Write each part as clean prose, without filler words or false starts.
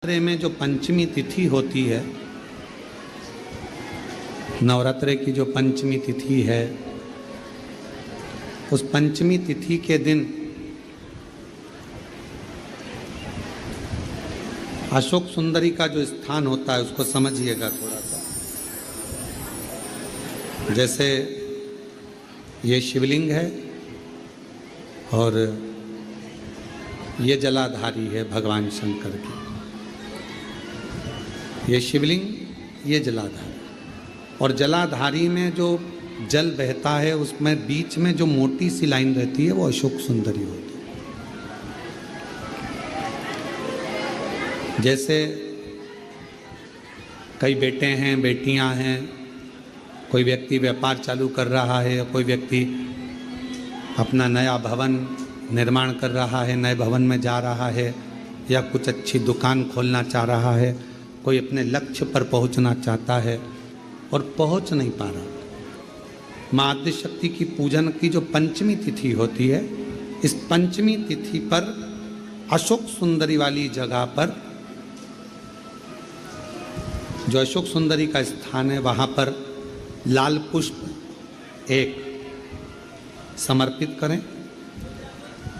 नवरात्रे में जो पंचमी तिथि होती है, नवरात्रे की जो पंचमी तिथि है, उस पंचमी तिथि के दिन अशोक सुंदरी का जो स्थान होता है उसको समझिएगा थोड़ा सा। जैसे ये शिवलिंग है और ये जलाधारी है भगवान शंकर की। ये शिवलिंग, ये जलाधारी, और जलाधारी में जो जल बहता है उसमें बीच में जो मोटी सी लाइन रहती है वो अशोक सुंदरी होती है। जैसे कई बेटे हैं, बेटियां हैं, कोई व्यक्ति व्यापार चालू कर रहा है, कोई व्यक्ति अपना नया भवन निर्माण कर रहा है, नए भवन में जा रहा है, या कुछ अच्छी दुकान खोलना चाह रहा है, कोई अपने लक्ष्य पर पहुंचना चाहता है और पहुंच नहीं पा रहा। माँ आदिशक्ति की पूजन की जो पंचमी तिथि होती है, इस पंचमी तिथि पर अशोक सुंदरी वाली जगह पर, जो अशोक सुंदरी का स्थान है, वहाँ पर लाल पुष्प एक समर्पित करें।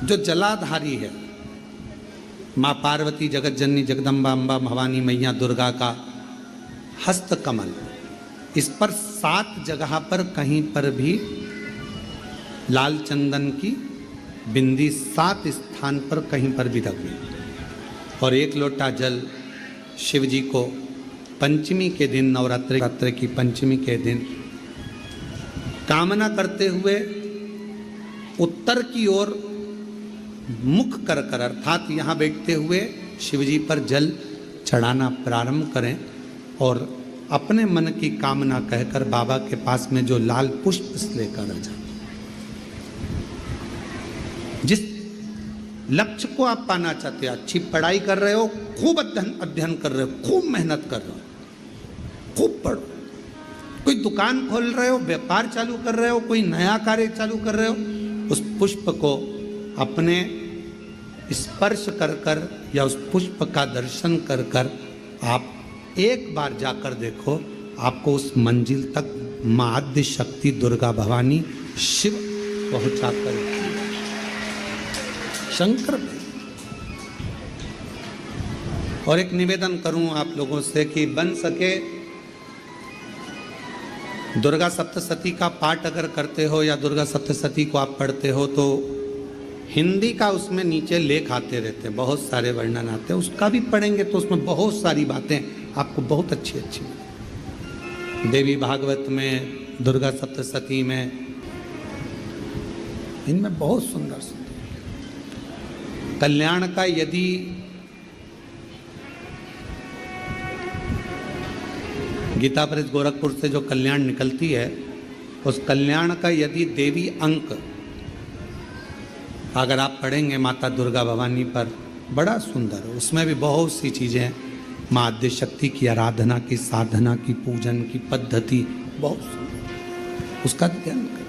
जो जलाधारी है, माँ पार्वती, जगत जननी, जगदम्बा, अम्बा, भवानी मैया दुर्गा का हस्त कमल, इस पर 7 जगह पर कहीं पर भी लाल चंदन की बिंदी 7 स्थान पर कहीं पर भी रख दें। और 1 लोटा जल शिव जी को पंचमी के दिन, नवरात्रि की पंचमी के दिन कामना करते हुए उत्तर की ओर मुख कर कर, अर्थात यहाँ बैठते हुए शिव जी पर जल चढ़ाना प्रारंभ करें और अपने मन की कामना कहकर बाबा के पास में जो लाल पुष्प लेकर आ जाए। जिस लक्ष्य को आप पाना चाहते हो, अच्छी पढ़ाई कर रहे हो, खूब अध्ययन कर रहे हो, खूब मेहनत कर रहे हो, खूब पढ़ो, कोई दुकान खोल रहे हो, व्यापार चालू कर रहे हो, कोई नया कार्य चालू कर रहे हो, उस पुष्प को अपने स्पर्श कर कर या उस पुष्प का दर्शन कर कर आप एक बार जाकर देखो, आपको उस मंजिल तक माँ आद्य शक्ति दुर्गा भवानी शिव पहुंचा कर शंकर। और एक निवेदन करूं आप लोगों से कि बन सके दुर्गा सप्तशती का पाठ अगर करते हो या दुर्गा सप्तशती को आप पढ़ते हो तो हिंदी का उसमें नीचे लेख आते रहते हैं, बहुत सारे वर्णन आते हैं, उसका भी पढ़ेंगे तो उसमें बहुत सारी बातें आपको बहुत अच्छी अच्छी देवी भागवत में, दुर्गा सप्तशती में, इनमें बहुत सुंदर सुंदर कल्याण का, यदि गीता प्रेस गोरखपुर से जो कल्याण निकलती है, उस कल्याण का यदि देवी अंक अगर आप पढ़ेंगे माता दुर्गा भवानी पर, बड़ा सुंदर है। उसमें भी बहुत सी चीज़ें हैं, माँ आद्य शक्ति की आराधना की, साधना की, पूजन की पद्धति बहुत सुंदर, उसका ध्यान करें।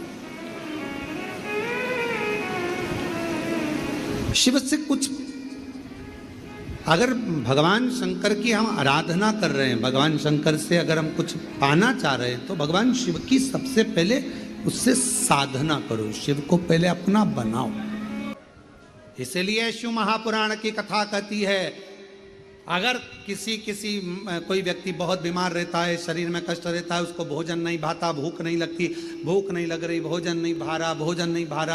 शिव से कुछ, अगर भगवान शंकर की हम आराधना कर रहे हैं, भगवान शंकर से अगर हम कुछ पाना चाह रहे हैं, तो भगवान शिव की सबसे पहले उससे साधना करो, शिव को पहले अपना बनाओ। इसलिए शिव महापुराण की कथा कहती है, अगर कोई व्यक्ति बहुत बीमार रहता है, शरीर में कष्ट रहता है, उसको भोजन नहीं भाता, भूख नहीं लगती, भूख नहीं लग रही, भोजन नहीं भा रहा,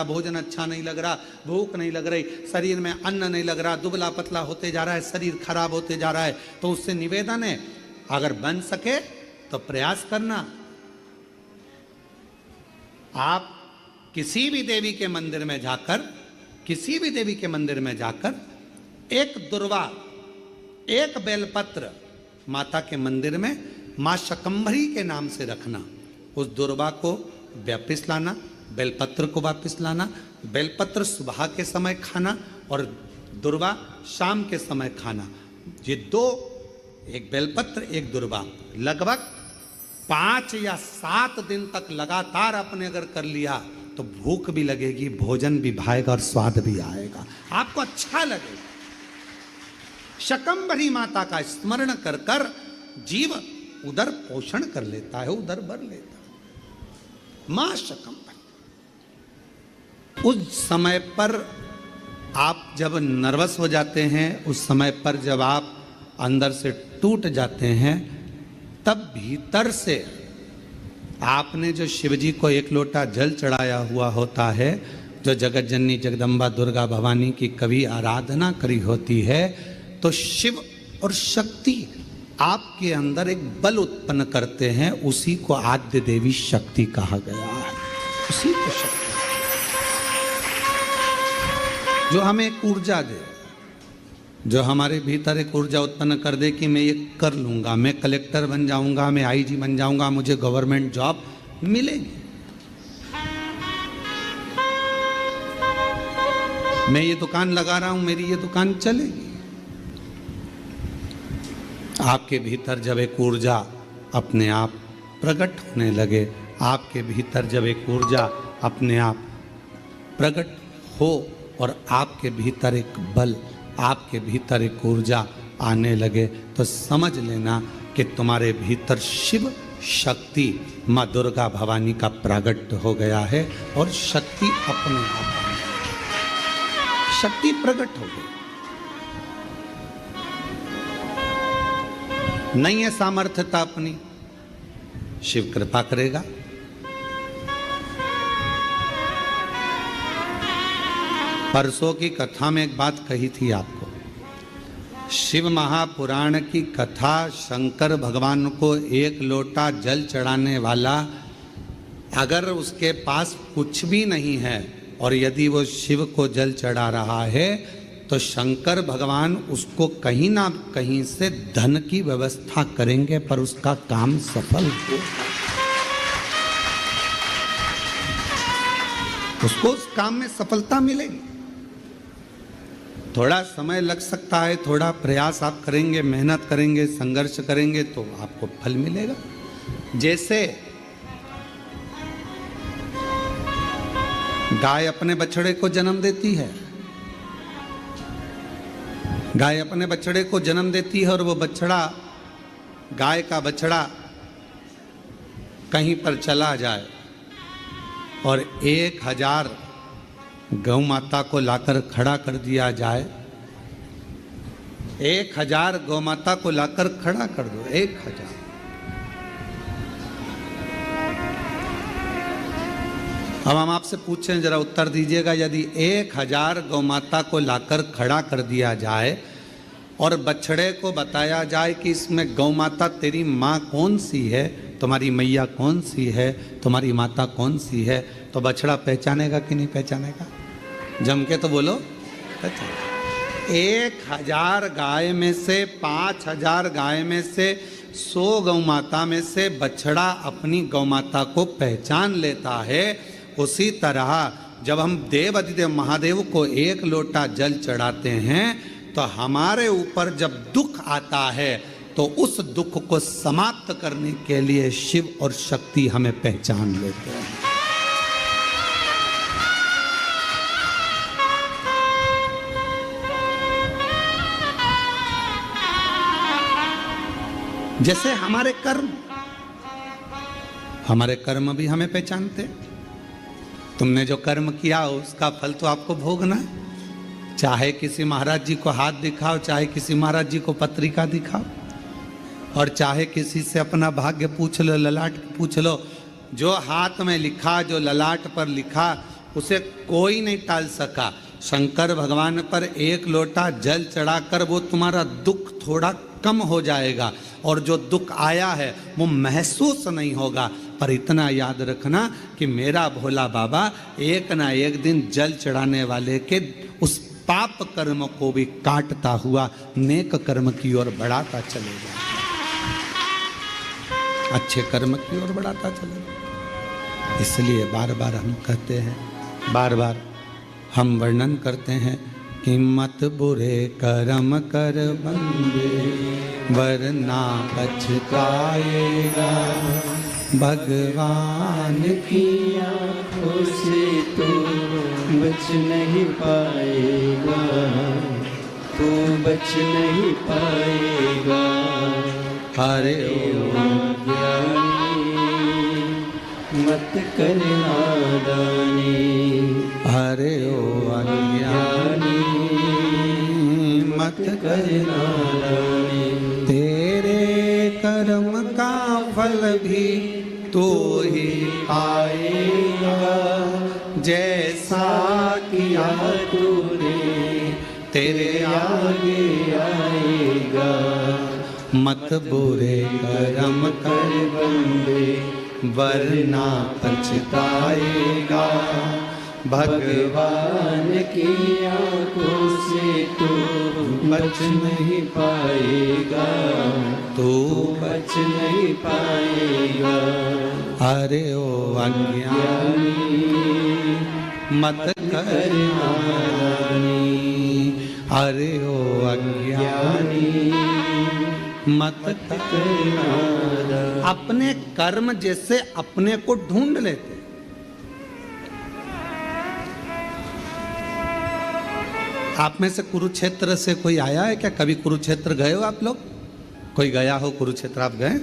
भोजन अच्छा नहीं लग रहा, भूख नहीं लग रही, शरीर में अन्न नहीं लग रहा, दुबला पतला होते जा रहा है, शरीर खराब होते जा रहा है, तो उससे निवेदन है, अगर बन सके तो प्रयास करना, आप किसी भी देवी के मंदिर में जाकर एक दुर्वा, एक बेलपत्र माता के मंदिर में माँ शकंभरी के नाम से रखना। उस दुर्वा को वापिस लाना, बेलपत्र को वापिस लाना। बेलपत्र सुबह के समय खाना और दुर्वा शाम के समय खाना। ये 2, एक बेलपत्र एक दुर्वा, लगभग 5 या 7 दिन तक लगातार आपने अगर कर लिया तो भूख भी लगेगी, भोजन भी भाएगा और स्वाद भी आएगा, आपको अच्छा लगेगा। शकंभरी माता का स्मरण कर कर जीव उदर पोषण कर लेता है, उदर भर लेता है। मां शकंभरी। उस समय पर आप जब नर्वस हो जाते हैं, उस समय पर जब आप अंदर से टूट जाते हैं, तब भीतर से आपने जो शिवजी को एक लोटा जल चढ़ाया हुआ होता है, जो जगत जननी जगदम्बा दुर्गा भवानी की कभी आराधना करी होती है, तो शिव और शक्ति आपके अंदर एक बल उत्पन्न करते हैं। उसी को आद्य देवी शक्ति कहा गया है। उसी को शक्ति जो हमें एक ऊर्जा दे, जो हमारे भीतर एक ऊर्जा उत्पन्न कर दे कि मैं ये कर लूँगा, मैं कलेक्टर बन जाऊँगा, मैं आईजी बन जाऊँगा, मुझे गवर्नमेंट जॉब मिलेगी, मैं ये दुकान लगा रहा हूँ, मेरी ये दुकान चलेगी। आपके भीतर जब एक ऊर्जा अपने आप प्रकट होने लगे, आपके भीतर जब एक ऊर्जा अपने आप प्रकट हो और आपके भीतर एक बल, आपके भीतर एक ऊर्जा आने लगे, तो समझ लेना कि तुम्हारे भीतर शिव शक्ति माँ दुर्गा भवानी का प्रागट्य हो गया है और शक्ति अपने आप शक्ति प्रकट हो गई। नहीं है सामर्थ्यता अपनी, शिव कृपा करेगा। परसों की कथा में एक बात कही थी आपको, शिव महापुराण की कथा, शंकर भगवान को एक लोटा जल चढ़ाने वाला अगर उसके पास कुछ भी नहीं है और यदि वो शिव को जल चढ़ा रहा है, तो शंकर भगवान उसको कहीं ना कहीं से धन की व्यवस्था करेंगे, पर उसका काम सफल हो, उसको उस काम में सफलता मिलेगी। थोड़ा समय लग सकता है, थोड़ा प्रयास आप करेंगे, मेहनत करेंगे, संघर्ष करेंगे तो आपको फल मिलेगा। जैसे गाय अपने बछड़े को जन्म देती है, गाय अपने बछड़े को जन्म देती है और वो बछड़ा, गाय का बछड़ा कहीं पर चला जाए और 1000 गौ माता को लाकर खड़ा कर दिया जाए, 1000 गौ माता को लाकर खड़ा कर दो, 1000। अब हम आपसे पूछें, जरा उत्तर दीजिएगा, यदि 1000 गौ माता को लाकर खड़ा कर दिया जाए और बछड़े को बताया जाए कि इसमें गौ माता तेरी माँ कौन सी है, तुम्हारी मैया कौन सी है, तुम्हारी माता कौन सी है, तो बछड़ा पहचानेगा कि नहीं पहचानेगा? जम के तो बोलो। 1000 गाय में से, 5000 गाय में से, 100 गौ माता में से बछड़ा अपनी गौ माता को पहचान लेता है। उसी तरह जब हम देव अधिदेव महादेव को एक लोटा जल चढ़ाते हैं, तो हमारे ऊपर जब दुख आता है, तो उस दुख को समाप्त करने के लिए शिव और शक्ति हमें पहचान लेते हैं। जैसे हमारे कर्म भी हमें पहचानते। तुमने जो कर्म किया उसका फल तो आपको भोगना है। चाहे किसी महाराज जी को हाथ दिखाओ, चाहे किसी महाराज जी को पत्रिका दिखाओ, और चाहे किसी से अपना भाग्य पूछ लो, ललाट पूछ लो, जो हाथ में लिखा, जो ललाट पर लिखा, उसे कोई नहीं टाल सका। शंकर भगवान पर एक लोटा जल चढ़ाकर वो तुम्हारा दुख थोड़ा कम हो जाएगा, और जो दुख आया है वो महसूस नहीं होगा। पर इतना याद रखना कि मेरा भोला बाबा एक ना एक दिन जल चढ़ाने वाले के उस पाप कर्म को भी काटता हुआ नेक कर्म की ओर बढ़ाता चलेगा, अच्छे कर्म की ओर बढ़ाता चलेगा। इसलिए बार बार हम कहते हैं, बार बार हम वर्णन करते हैं कि मत बुरे कर्म कर बंदे, वरना पछताएगा। भगवान की आँखों से तो बच नहीं पाएगा, तू बच नहीं पाएगा। हरे ओम ज्ञानी मत कर नादानी। हरे ओम ज्ञानी मत कर नादानी। तेरे कर्म का फल भी तू ही पाएगा, जैसा किया तूने तेरे आगे आएगा। मत बुरे कर्म कर बंदे वरना पछताएगा। भगवान की आंखों से तू बच नहीं पाएगा। तू बच नहीं पाएगा। हरे ओ अज्ञानी मत कर नादानी। हरे ओ अज्ञानी मत कर नादानी। अपने कर्म जैसे अपने को ढूंढ लेते। आप में से कुरुक्षेत्र से कोई आया है क्या? कभी कुरुक्षेत्र गए हो आप लोग? कोई गया हो कुरुक्षेत्र? आप गए?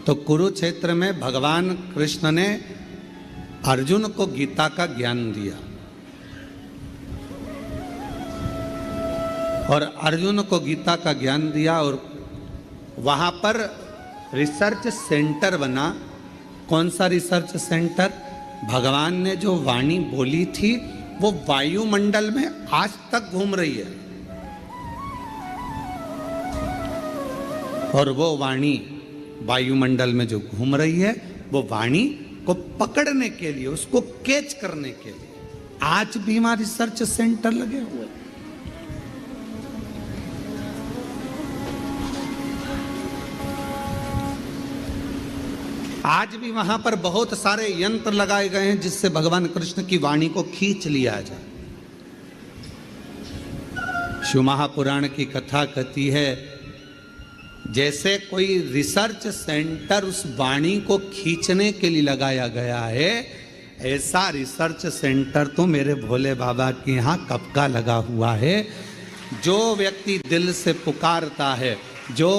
तो कुरुक्षेत्र में भगवान कृष्ण ने अर्जुन को गीता का ज्ञान दिया और अर्जुन को गीता का ज्ञान दिया और वहां पर रिसर्च सेंटर बना। कौन सा रिसर्च सेंटर? भगवान ने जो वाणी बोली थी वो वायुमंडल में आज तक घूम रही है और वो वाणी वायुमंडल में जो घूम रही है वो वाणी को पकड़ने के लिए, उसको कैच करने के लिए आज भी वहां रिसर्च सेंटर लगे हुए हैं। आज भी वहां पर बहुत सारे यंत्र लगाए गए हैं जिससे भगवान कृष्ण की वाणी को खींच लिया जाए। शिव महापुराण की कथा कहती है जैसे कोई रिसर्च सेंटर उस वाणी को खींचने के लिए लगाया गया है, ऐसा रिसर्च सेंटर तो मेरे भोले बाबा के यहाँ कब का लगा हुआ है। जो व्यक्ति दिल से पुकारता है, जो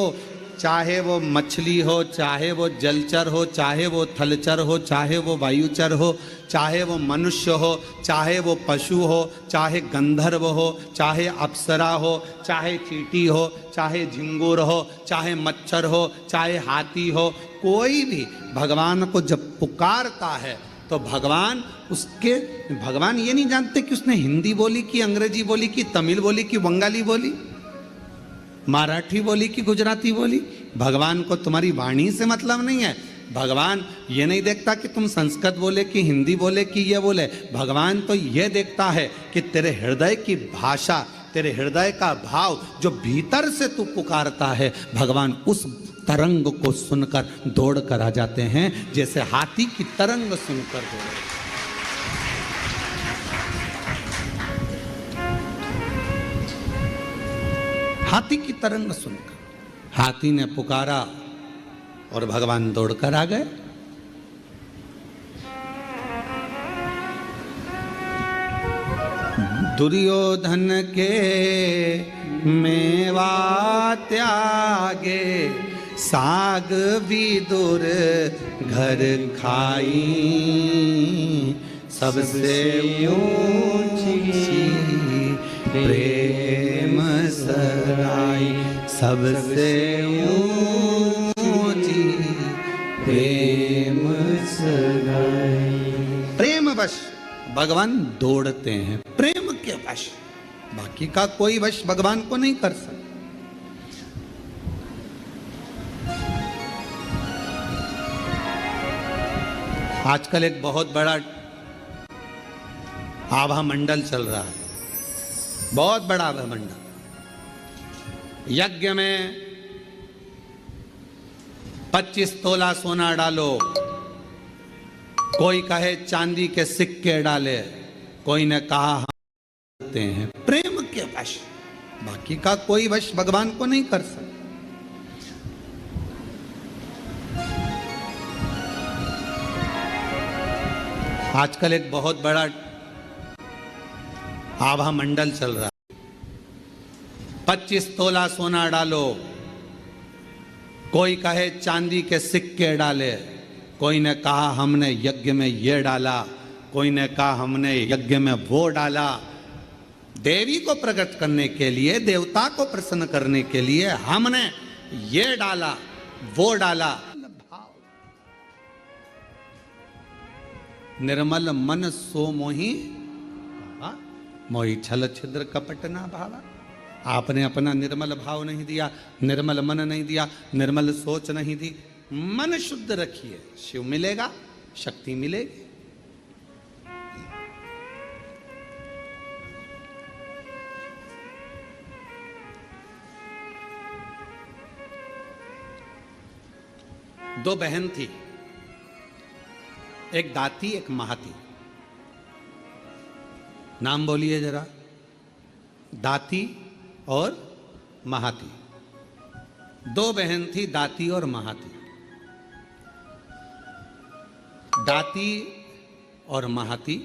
चाहे वो मछली हो, चाहे वो जलचर हो, चाहे वो थलचर हो, चाहे वो वायुचर हो, चाहे वो मनुष्य हो, चाहे वो पशु हो, चाहे गंधर्व हो, चाहे अप्सरा हो, चाहे चींटी हो, चाहे झिंगुर हो, चाहे मच्छर हो, चाहे हाथी हो, कोई भी भगवान को जब पुकारता है तो भगवान ये नहीं जानते कि उसने हिंदी बोली कि अंग्रेजी बोली कि तमिल बोली कि बंगाली बोली, मराठी बोली कि गुजराती बोली। भगवान को तुम्हारी वाणी से मतलब नहीं है। भगवान ये नहीं देखता कि तुम संस्कृत बोले कि हिंदी बोले कि ये बोले। भगवान तो ये देखता है कि तेरे हृदय की भाषा, तेरे हृदय का भाव जो भीतर से तू पुकारता है, भगवान उस तरंग को सुनकर दौड़ कर आ जाते हैं, जैसे हाथी की तरंग सुनकर दौड़े। हाथी की तरंग सुनकर हाथी ने पुकारा और भगवान दौड़कर आ गए। दुर्योधन के मेवा त्यागे, साग विदुर घर खाई, सबसे ऊंची प्रेम सराई, सबसे ऊंची प्रेम सराई। प्रेम वश भगवान दौड़ते हैं, प्रेम के वश। बाकी का कोई वश भगवान को नहीं कर सकता। आजकल एक बहुत बड़ा आभा मंडल चल रहा है, बहुत बड़ा आभा मंडल। यज्ञ में 25 तोला सोना डालो, कोई कहे चांदी के सिक्के डाले, कोई ने कहा हम करते हैं। प्रेम के वश, बाकी का कोई वश भगवान को नहीं कर सकता। आजकल एक बहुत बड़ा आभा मंडल चल रहा है, 25 तोला सोना डालो, कोई कहे चांदी के सिक्के डाले, कोई ने कहा हमने यज्ञ में ये डाला, कोई ने कहा हमने यज्ञ में वो डाला। देवी को प्रकट करने के लिए, देवता को प्रसन्न करने के लिए हमने ये डाला वो डाला। निर्मल मन सो मोही मोही छल छिद्र कपट ना भावा। आपने अपना निर्मल भाव नहीं दिया, निर्मल मन नहीं दिया, निर्मल सोच नहीं दी। मन शुद्ध रखिए, शिव मिलेगा, शक्ति मिलेगी। दो बहन थी, एक दाती एक महाती। नाम बोलिए जरा, दाती और महाती। दो बहन थी, दाती और महाती। दाती और महाती।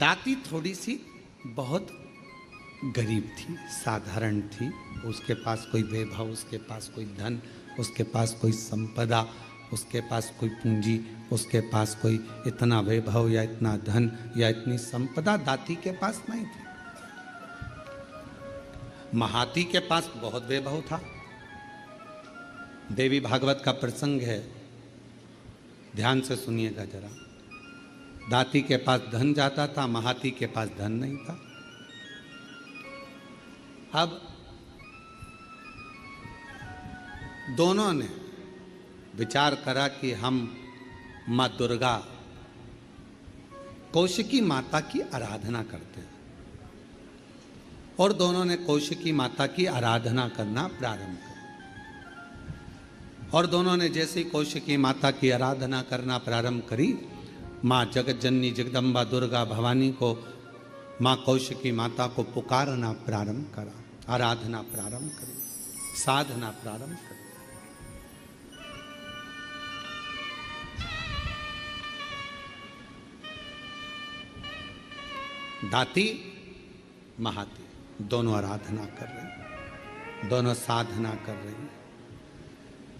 दाती थोड़ी सी बहुत गरीब थी, साधारण थी। उसके पास कोई वैभव, उसके पास कोई धन, उसके पास कोई संपदा, उसके पास कोई पूंजी, उसके पास कोई इतना वैभव या इतना धन या इतनी संपदा दाती के पास नहीं थी। महाती के पास बहुत वैभव था। देवी भागवत का प्रसंग है, ध्यान से सुनिएगा जरा। दाती के पास धन जाता था, महाती के पास धन नहीं था। अब दोनों ने विचार करा कि हम माँ दुर्गा कौशिकी माता की आराधना करते हैं, और दोनों ने कौशिकी माता की आराधना करना प्रारंभ किया। और दोनों ने जैसे कौशिकी माता की आराधना करना प्रारंभ करी, माँ जगत जननी जगदम्बा दुर्गा भवानी को, माँ कौशिकी माता को पुकारना प्रारंभ करा, आराधना प्रारंभ करी, साधना प्रारंभ करी। दाती महाती दोनों आराधना कर रहे, दोनों साधना कर रही।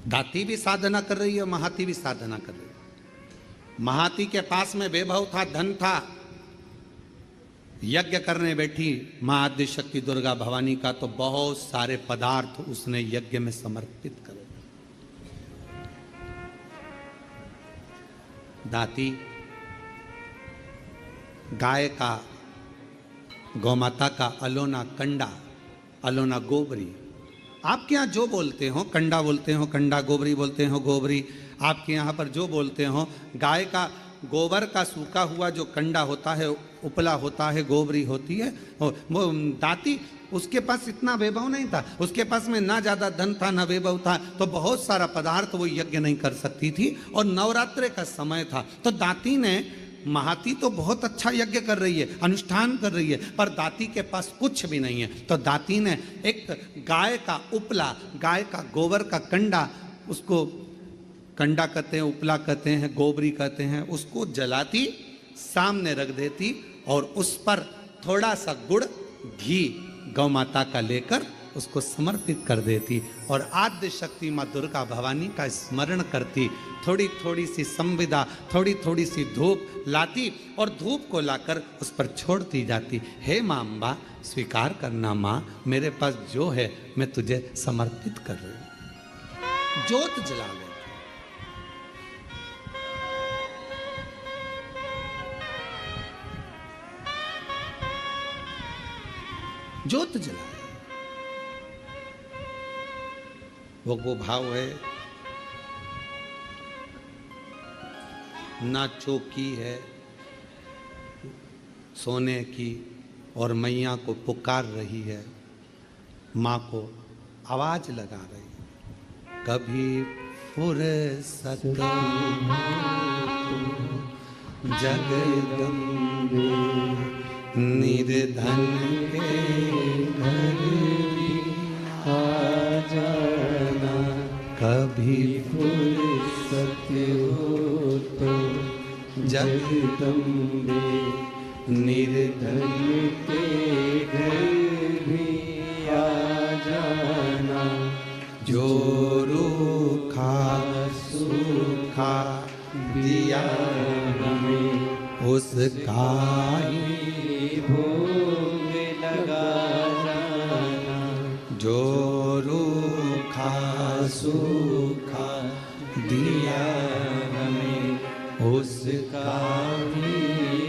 दाती भी साधना कर रही है, महाती भी साधना कर रही है। महाती के पास में वैभव था, धन था। यज्ञ करने बैठी माँ आद्य शक्ति दुर्गा भवानी का, तो बहुत सारे पदार्थ उसने यज्ञ में समर्पित करे। दाती गाय का, गौमाता का अलोना कंडा, अलोना गोबरी, आपके यहाँ जो बोलते हो, कंडा बोलते हो कंडा, गोबरी बोलते हो गोबरी, आपके यहाँ पर जो बोलते हो, गाय का गोबर का सूखा हुआ जो कंडा होता है, उपला होता है, गोबरी होती है। वो दाती, उसके पास इतना वैभव नहीं था, उसके पास में ना ज़्यादा धन था ना वैभव था, तो बहुत सारा पदार्थ वो यज्ञ नहीं कर सकती थी। और नवरात्रे का समय था, तो दाती ने, महाती तो बहुत अच्छा यज्ञ कर रही है, अनुष्ठान कर रही है, पर दाती के पास कुछ भी नहीं है। तो दाती ने एक गाय का उपला, गाय का गोबर का कंडा, उसको कंडा कहते हैं, उपला कहते हैं, गोबरी कहते हैं, उसको जलाती, सामने रख देती और उस पर थोड़ा सा गुड़ घी गौ माता का लेकर उसको समर्पित कर देती और आद्य शक्ति माँ दुर्गा भवानी का स्मरण करती। थोड़ी थोड़ी सी संविदा, थोड़ी थोड़ी सी धूप लाती और धूप को लाकर उस पर छोड़ती जाती। हे माँ अम्बा, स्वीकार करना माँ, मेरे पास जो है मैं तुझे समर्पित कर रही हूँ। ज्योत जला ले, ज्योत जला, वो भाव है, ना चौकी है सोने की और मैया को पुकार रही है, माँ को आवाज लगा रही है। कभी फुर्सत जगदम्बे निर्धन के घर भी आ जाना, कभी फुर्सत हो तो जगदम्बे निर्धन के घर भी आ जो रूखा सूखा दिया हमें उसका ही भोग लगा जाना। जो रूखा सूखा दिया हमें उसका भी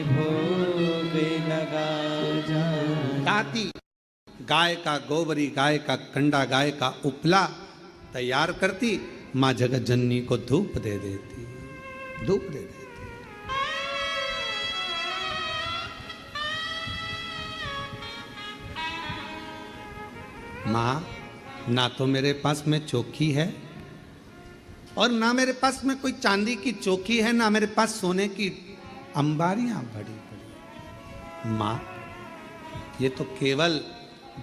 भोग लगा जाना। दाती गाय का गोबरी, गाय का कंडा, गाय का उपला तैयार करती, माँ जगत जननी को धूप दे देती, धूप दे देती। माँ, ना तो मेरे पास में चौकी है और ना मेरे पास में कोई चांदी की चौकी है, ना मेरे पास सोने की अंबारियां बड़ी बड़ी। माँ, ये तो केवल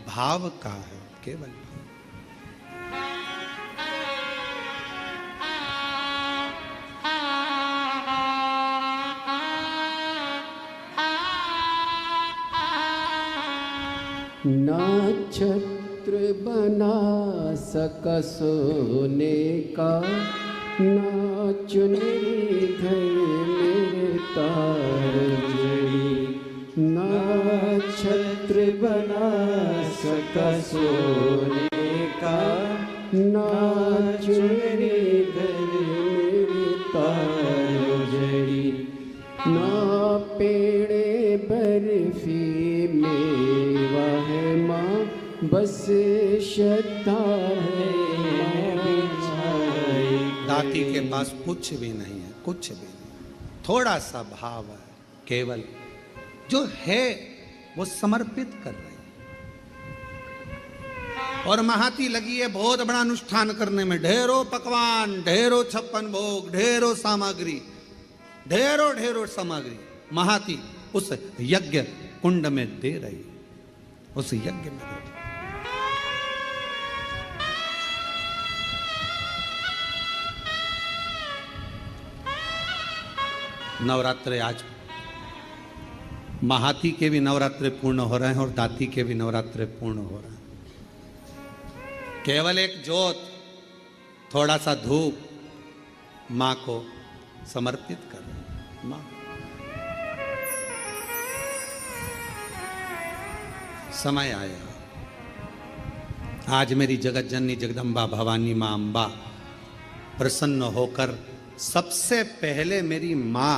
भाव का है, केवल। ना छत्र बना सका सोने का, ना चुनरी घर मेरे तार जड़ी। ना छत्र बना सका सोने का, ना चुनरी घर मेरे तार जड़ी। ना पेड़े बर्फी मेवा है माँ, बस श्रद्धा है बिछाई। दाती के पास कुछ भी नहीं है, कुछ भी नहीं, थोड़ा सा भाव है, केवल जो है वो समर्पित कर रही है। और महाती लगी है बहुत बड़ा अनुष्ठान करने में, ढेरों पकवान, ढेरों 56 भोग, ढेरों सामग्री, ढेरों ढेरों सामग्री महाती उस यज्ञ कुंड में दे रही, उस यज्ञ में दे रही। नवरात्र आज महाती के भी नवरात्र पूर्ण हो रहे हैं और दाती के भी नवरात्र पूर्ण हो रहे हैं। केवल एक जोत, थोड़ा सा धूप मां को समर्पित कर रहे हैं। मां, समय आया, आज मेरी जगत जननी जगदम्बा भवानी मां अम्बा प्रसन्न होकर सबसे पहले मेरी मां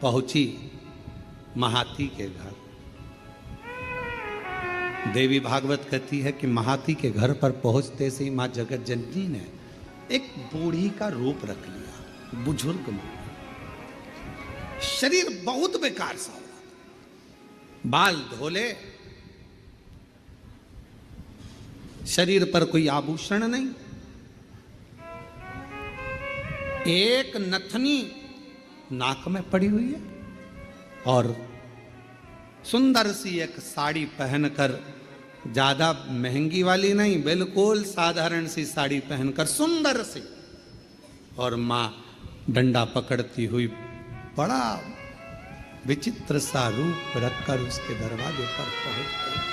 पहुंची महाती के घर। देवी भागवत कहती है कि महाती के घर पर पहुंचते से ही मां जगत जननी ने एक बूढ़ी का रूप रख लिया, बुजुर्ग मां। शरीर बहुत बेकार सा हो रहा था, बाल धोले, शरीर पर कोई आभूषण नहीं, एक नथनी नाक में पड़ी हुई है और सुंदर सी एक साड़ी पहनकर, ज्यादा महंगी वाली नहीं, बिल्कुल साधारण सी साड़ी पहनकर सुंदर सी, और मां डंडा पकड़ती हुई बड़ा विचित्र सा रूप रखकर उसके दरवाजे पर पहुंच गई।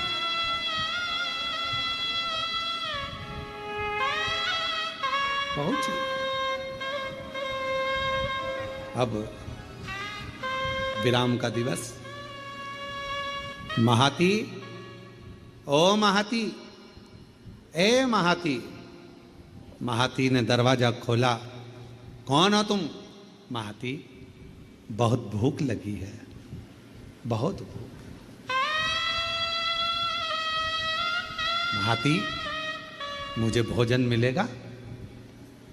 पहुंची। अब विराम का दिवस। महाती, ओ महाती, ए महाती। महाती ने दरवाजा खोला। कौन हो तुम? महाती, बहुत भूख लगी है, बहुत भूख। महाती, मुझे भोजन मिलेगा?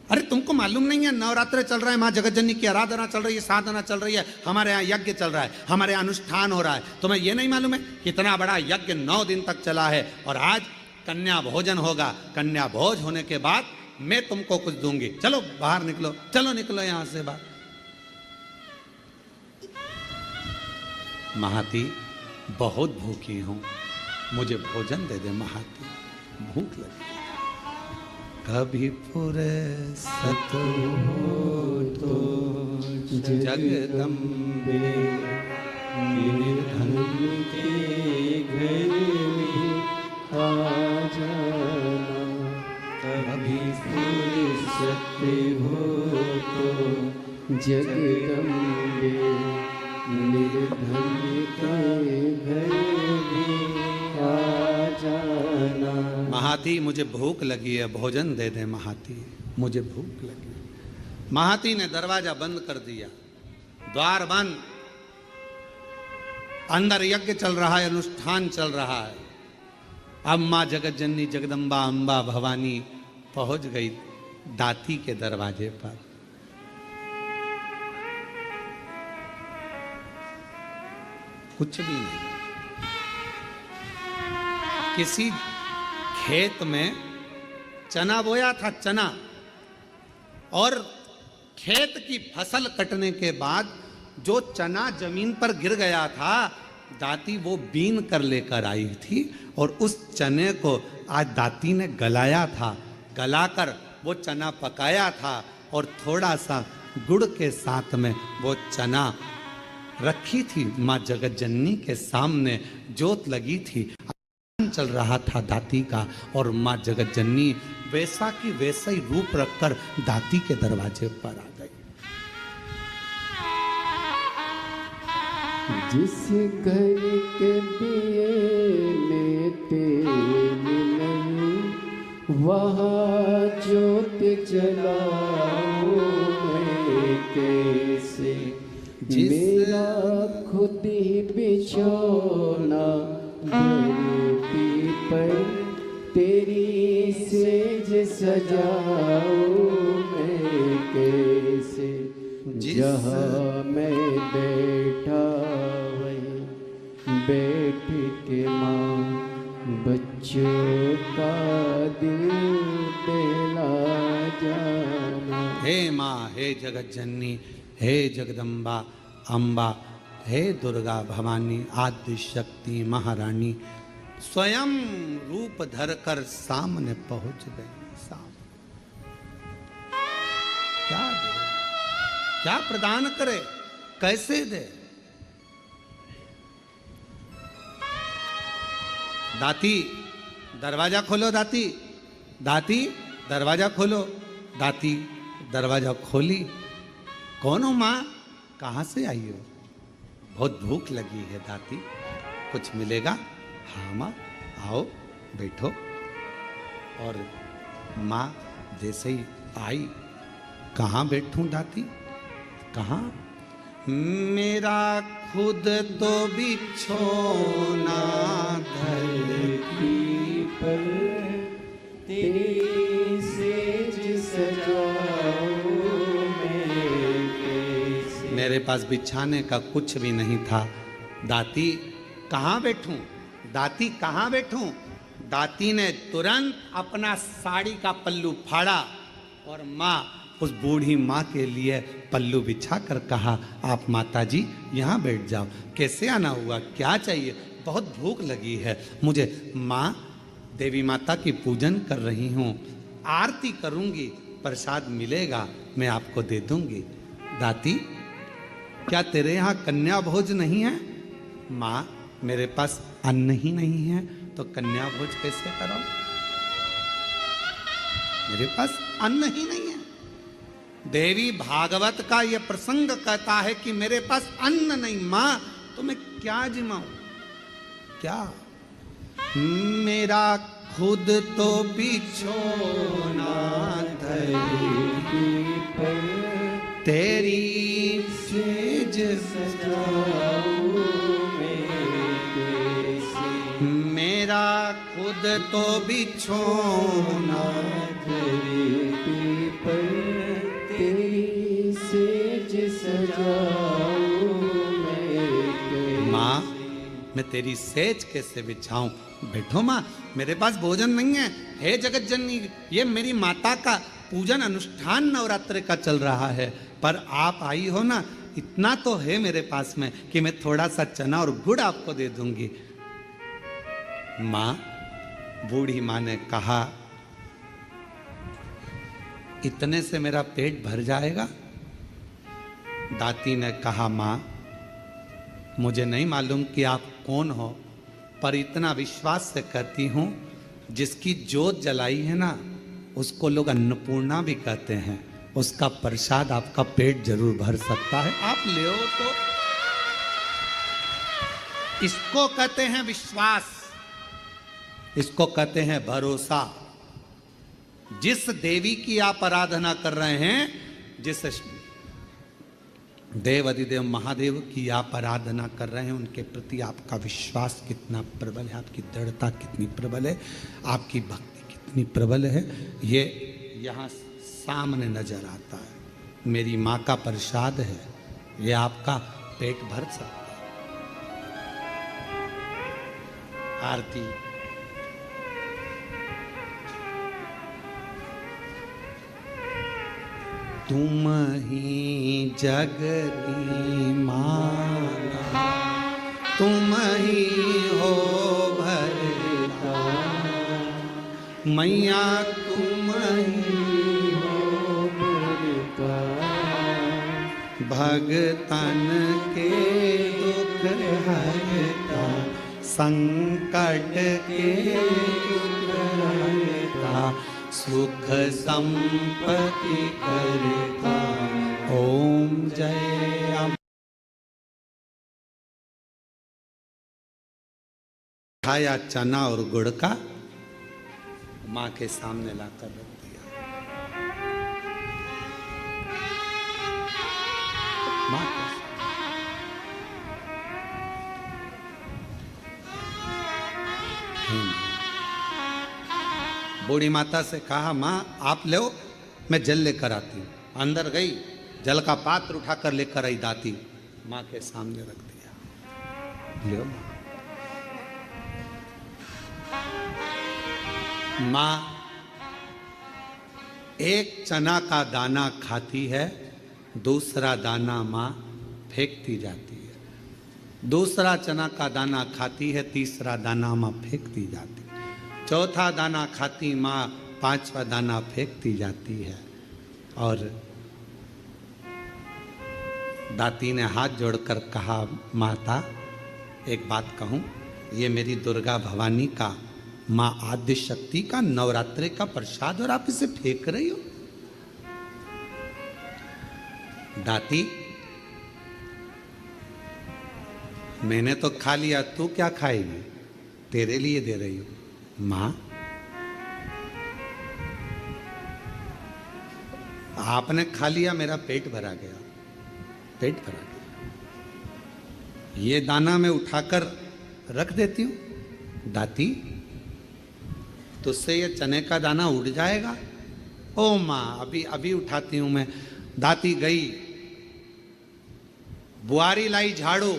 अरे तुमको मालूम नहीं है नवरात्र चल रहा है, माँ जगत जननी की आराधना चल रही है, साधना चल रही है, हमारे यहाँ यज्ञ चल रहा है, हमारे यहाँ अनुष्ठान हो रहा है। तुम्हें ये नहीं मालूम है कितना बड़ा यज्ञ 9 दिन तक चला है और आज कन्या भोजन होगा। कन्या भोज होने के बाद मैं तुमको कुछ दूंगी। चलो बाहर निकलो, चलो निकलो यहाँ से बाहर। महाती, बहुत भूखी हूं, मुझे भोजन दे दे महाती, भूख लगी। कभी फुर्सत हो तो जगदम्बे निर्धन के घर में आ जाना। कभी सत्य हो तो जगदम्बे निर्धन के घर भी आ जाना। महाती मुझे भूख लगी है, भोजन दे दे महाती, मुझे भूख लगी। महाती ने दरवाजा बंद कर दिया, द्वार बंद, अंदर यज्ञ चल रहा है, अनुष्ठान चल रहा है। अब माँ जगत जननी जगदम्बा अम्बा भवानी पहुंच गई दाती के दरवाजे पर। कुछ भी नहीं, किसी खेत में चना बोया था, चना, और खेत की फसल कटने के बाद जो चना जमीन पर गिर गया था, दाती वो बीन कर लेकर आई थी और उस चने को आज दाती ने गलाया था, गलाकर वो चना पकाया था और थोड़ा सा गुड़ के साथ में वो चना रखी थी माँ जगत जननी के सामने, जोत लगी थी, चल रहा था दाती का, और माँ जगत जननी वैसा की वैसा ही रूप रखकर दाती के दरवाजे पर आ गई। जिस घर के दिए में तेल नहीं, वहाँ ज्योत जलाऊं मैं कैसे। मेरा खुद ही बिछौना धरती पर, तेरी सेज सजाऊं मैं कैसे। जहाँ मैं बैठा वहीं बैठ के माँ बच्चों का दिल दिला जाना। हे माँ, हे जगत जननी, हे जगदम्बा अम्बा, हे दुर्गा भवानी, आदि शक्ति महारानी स्वयं रूप धरकर सामने पहुंच गई। क्या दे, क्या प्रदान करे, कैसे दे? दाती दरवाजा खोलो, दाती, दाती दरवाजा खोलो। दाती दरवाजा खोली। कौन हो माँ, कहाँ से आई हो? बहुत भूख लगी है दाती, कुछ मिलेगा? हाँ माँ, आओ बैठो। और माँ जैसे ही आई, कहाँ बैठूं दाती, कहाँ? मेरा खुद तो बिछोना धरती पर, तेरी सेज सजाऊं मैं कैसे। मेरे पास बिछाने का कुछ भी नहीं था। दाती कहाँ बैठूं, दाती कहाँ बैठूं? दाती ने तुरंत अपना साड़ी का पल्लू फाड़ा और माँ, उस बूढ़ी माँ के लिए पल्लू बिछा कर कहा, आप माता जी यहाँ बैठ जाओ। कैसे आना हुआ, क्या चाहिए? बहुत भूख लगी है मुझे। माँ, देवी माता की पूजन कर रही हूँ, आरती करूँगी, प्रसाद मिलेगा मैं आपको दे दूँगी। दाती, क्या तेरे यहाँ कन्या भोज नहीं है? माँ, मेरे पास अन्न ही नहीं है तो कन्या भोज कैसे करो? मेरे पास अन्न ही नहीं है। देवी भागवत का यह प्रसंग कहता है कि मेरे पास अन्न नहीं। माँ, तो मैं क्या जिमाऊं, क्या? मेरा खुद तो बिछोना धरती पर, तेरी सेज सजाऊं मैं कैसे। मेरा खुद तो बिछोना धरती पर, तेरी सेज सजाऊं मैं कैसे। माँ, मैं तेरी सेज कैसे बिछाऊं? बैठो माँ, मेरे पास भोजन नहीं है। हे जगत जननी, ये मेरी माता का पूजन अनुष्ठान नवरात्र का चल रहा है, पर आप आई हो ना, इतना तो है मेरे पास में कि मैं थोड़ा सा चना और गुड़ आपको दे दूंगी। माँ, बूढ़ी माँ ने कहा, इतने से मेरा पेट भर जाएगा? दाती ने कहा, माँ, मुझे नहीं मालूम कि आप कौन हो, पर इतना विश्वास से कहती हूँ, जिसकी जोत जलाई है ना, उसको लोग अन्नपूर्णा भी कहते हैं। उसका प्रसाद आपका पेट जरूर भर सकता है, आप ले तो। इसको कहते हैं विश्वास, इसको कहते हैं भरोसा। जिस देवी की आप आराधना कर रहे हैं, जिस देव अधिदेव महादेव की आप आराधना कर रहे हैं, उनके प्रति आपका विश्वास कितना प्रबल है, आपकी दृढ़ता कितनी प्रबल है, आपकी भक्ति कितनी प्रबल है, ये यहाँ सामने नजर आता है। मेरी माँ का प्रसाद है, ये आपका पेट भर सकता है। आरती। तुम ही जग की माला, तुम ही हो भरता, मैया तुम ही हो भरता, भगतन के दुख हरता, संकट के दुख हरता, सुख संपत्ति करता। ओम जय अम्बे। खाया चना और गुड़ का, माँ के सामने लाकर रख दिया। माँ के बूढ़ी माता से कहा, माँ आप लो, मैं जल लेकर आती हूँ। अंदर गई, जल का पात्र उठाकर लेकर आई दाती, माँ के सामने रख दिया। लो माँ एक चना का दाना खाती है, दूसरा दाना माँ फेंकती जाती है। दूसरा चना का दाना खाती है, तीसरा दाना माँ फेंकती जाती है। चौथा दाना खाती माँ, पांचवा दाना फेंकती जाती है। और दाती ने हाथ जोड़कर कहा, माता एक बात कहूँ, ये मेरी दुर्गा भवानी का, माँ आद्य शक्ति का नवरात्रि का प्रसाद और आप इसे फेंक रही हो। दाती मैंने तो खा लिया, तू क्या खाएगी, तेरे लिए दे रही हूं। माँ आपने खा लिया, मेरा पेट भरा गया, पेट भरा गया, ये दाना मैं उठाकर रख देती हूं। दाती तुझसे ये चने का दाना उड़ जाएगा। ओ माँ अभी अभी उठाती हूं मैं। दाती गई, बुआरी लाई झाड़ू,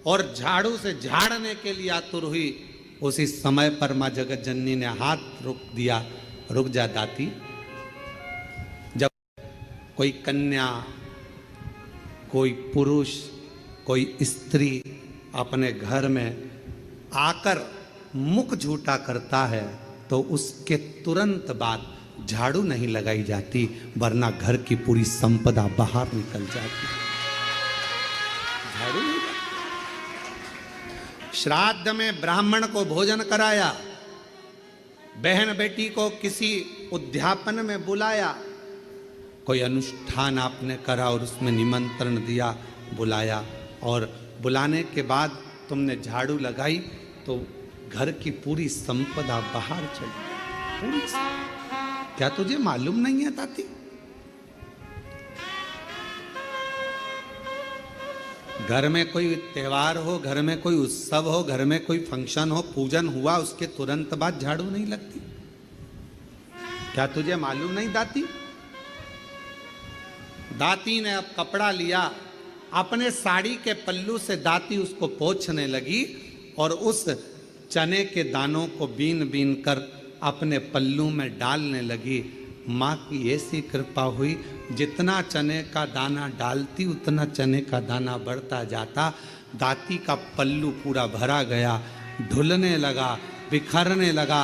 और झाड़ू से झाड़ने के लिए आतुर हुई। उसी समय पर माँ जगत जननी ने हाथ रोक दिया, रुक जा दाती। जब कोई कन्या, कोई पुरुष, कोई स्त्री अपने घर में आकर मुख झूठा करता है, तो उसके तुरंत बाद झाड़ू नहीं लगाई जाती, वरना घर की पूरी संपदा बाहर निकल जाती। झाड़ू नहीं। श्राद्ध में ब्राह्मण को भोजन कराया, बहन बेटी को किसी उद्यापन में बुलाया, कोई अनुष्ठान आपने करा और उसमें निमंत्रण दिया, बुलाया, और बुलाने के बाद तुमने झाड़ू लगाई तो घर की पूरी संपदा बाहर चली। पूरी क्या तुझे मालूम नहीं है ताती? घर में कोई त्योहार हो, घर में कोई उत्सव हो, घर में कोई फंक्शन हो, पूजन हुआ, उसके तुरंत बाद झाड़ू नहीं लगती। क्या तुझे मालूम नहीं दाती? दाती ने अब कपड़ा लिया, अपने साड़ी के पल्लू से दाती उसको पोंछने लगी और उस चने के दानों को बीन बीन कर अपने पल्लू में डालने लगी। माँ की ऐसी कृपा हुई, जितना चने का दाना डालती उतना चने का दाना बढ़ता जाता। दाती का पल्लू पूरा भरा गया, ढुलने लगा, बिखरने लगा,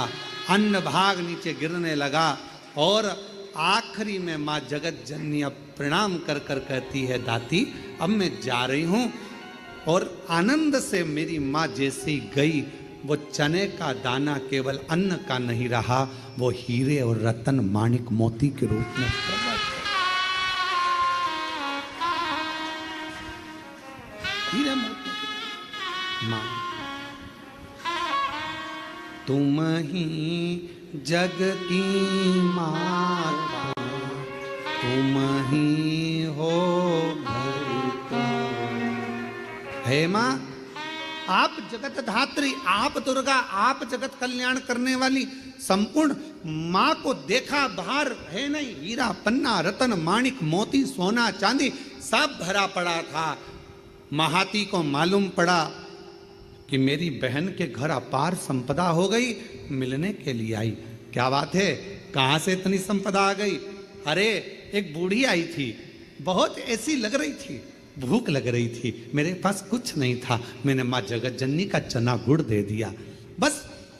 अन्न भाग नीचे गिरने लगा, और आखिरी में माँ जगत जननी अब प्रणाम कर कर कहती है, दाती अब मैं जा रही हूँ। और आनंद से मेरी माँ जैसे ही गई, वो चने का दाना केवल अन्न का नहीं रहा, वो हीरे और रतन माणिक मोती के रूप में प्रकट है। हीरे मोती मां, तुम ही जग की माता, तुम ही हो घर का। हे मां, आप जगत धात्री, आप दुर्गा, आप जगत कल्याण करने वाली संपूर्ण मां को देखा, बाहर है नहीं, हीरा पन्ना रतन माणिक मोती सोना चांदी सब भरा पड़ा था। महाती को मालूम पड़ा कि मेरी बहन के घर अपार संपदा हो गई, मिलने के लिए आई। क्या बात है, कहां से इतनी संपदा आ गई? अरे एक बूढ़ी आई थी, बहुत ऐसी लग रही थी, भूख लग रही थी, मेरे पास कुछ नहीं था, मैंने माँ जगत जननी का चना गुड़ दे दिया। बस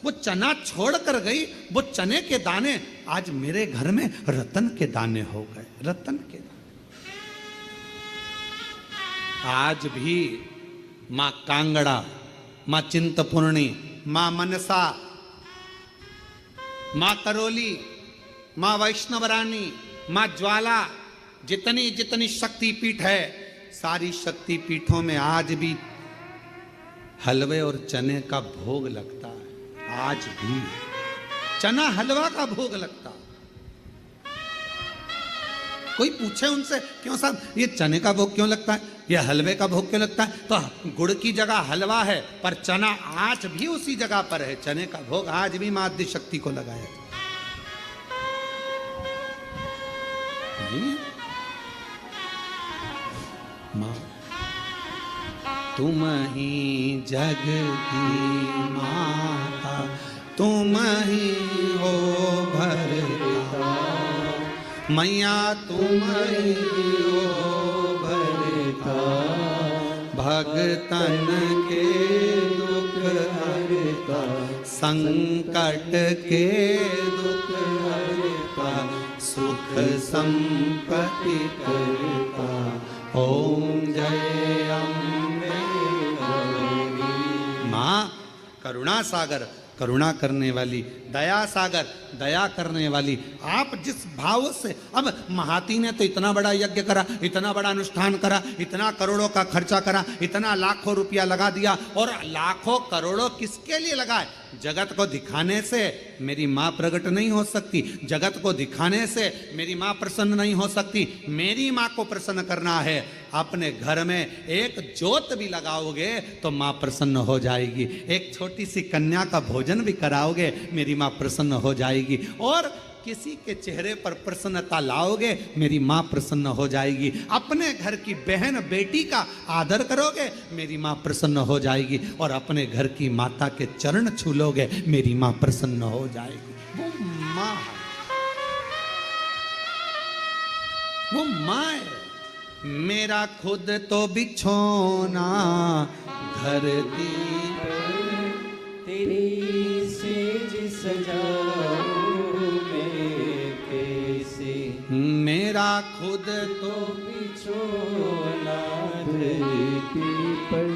वो चना छोड़ कर गई, वो चने के दाने आज मेरे घर में रतन के दाने हो गए, रतन के दाने। आज भी माँ कांगड़ा, माँ चिंतपूर्णी, माँ मनसा, माँ करोली, माँ वैष्णवरानी, माँ ज्वाला, जितनी जितनी शक्तिपीठ है, सारी शक्तिपीठों में आज भी हलवे और चने का भोग लगता है। आज भी चना हलवा का भोग लगता है। कोई पूछे उनसे, क्यों साहब ये चने का भोग क्यों लगता है, ये हलवे का भोग क्यों लगता है, तो गुड़ की जगह हलवा है, पर चना आज भी उसी जगह पर है। चने का भोग आज भी मां आदि शक्ति को लगाया है। मां, तुम ही जग की माता, तुम ही हो भरता, मैया तुम ही हो भरता, भगतन के दुख हरता, संकट के दुख हरता, सुख संपत्ति करता। ओम जय अम्बे गौरी। माँ करुणा सागर, करुणा करने वाली, दया सागर, दया करने वाली। आप जिस भाव से, अब महाती ने तो इतना बड़ा यज्ञ करा, इतना बड़ा अनुष्ठान करा, इतना करोड़ों का खर्चा करा, इतना लाखों रुपया लगा दिया, और लाखों करोड़ों किसके लिए लगाए? जगत को दिखाने से मेरी माँ प्रकट नहीं हो सकती, जगत को दिखाने से मेरी माँ प्रसन्न नहीं हो सकती। मेरी माँ को प्रसन्न करना है, अपने घर में एक ज्योत भी लगाओगे तो माँ प्रसन्न हो जाएगी, एक छोटी सी कन्या का भोजन भी कराओगे, मेरी माँ प्रसन्न हो जाएगी, और किसी के चेहरे पर प्रसन्नता लाओगे, मेरी माँ प्रसन्न हो जाएगी। अपने घर की बहन बेटी का आदर करोगे, मेरी माँ प्रसन्न हो जाएगी, और अपने घर की माता के चरण छू लोगे, मेरी माँ प्रसन्न हो जाएगी। वो माँ है, वो माँ है। मेरा खुद तो बिछोना धरती पर, तेरी सेज सजाऊं मैं कैसे। मेरा खुद तो बिछोना धरती पर,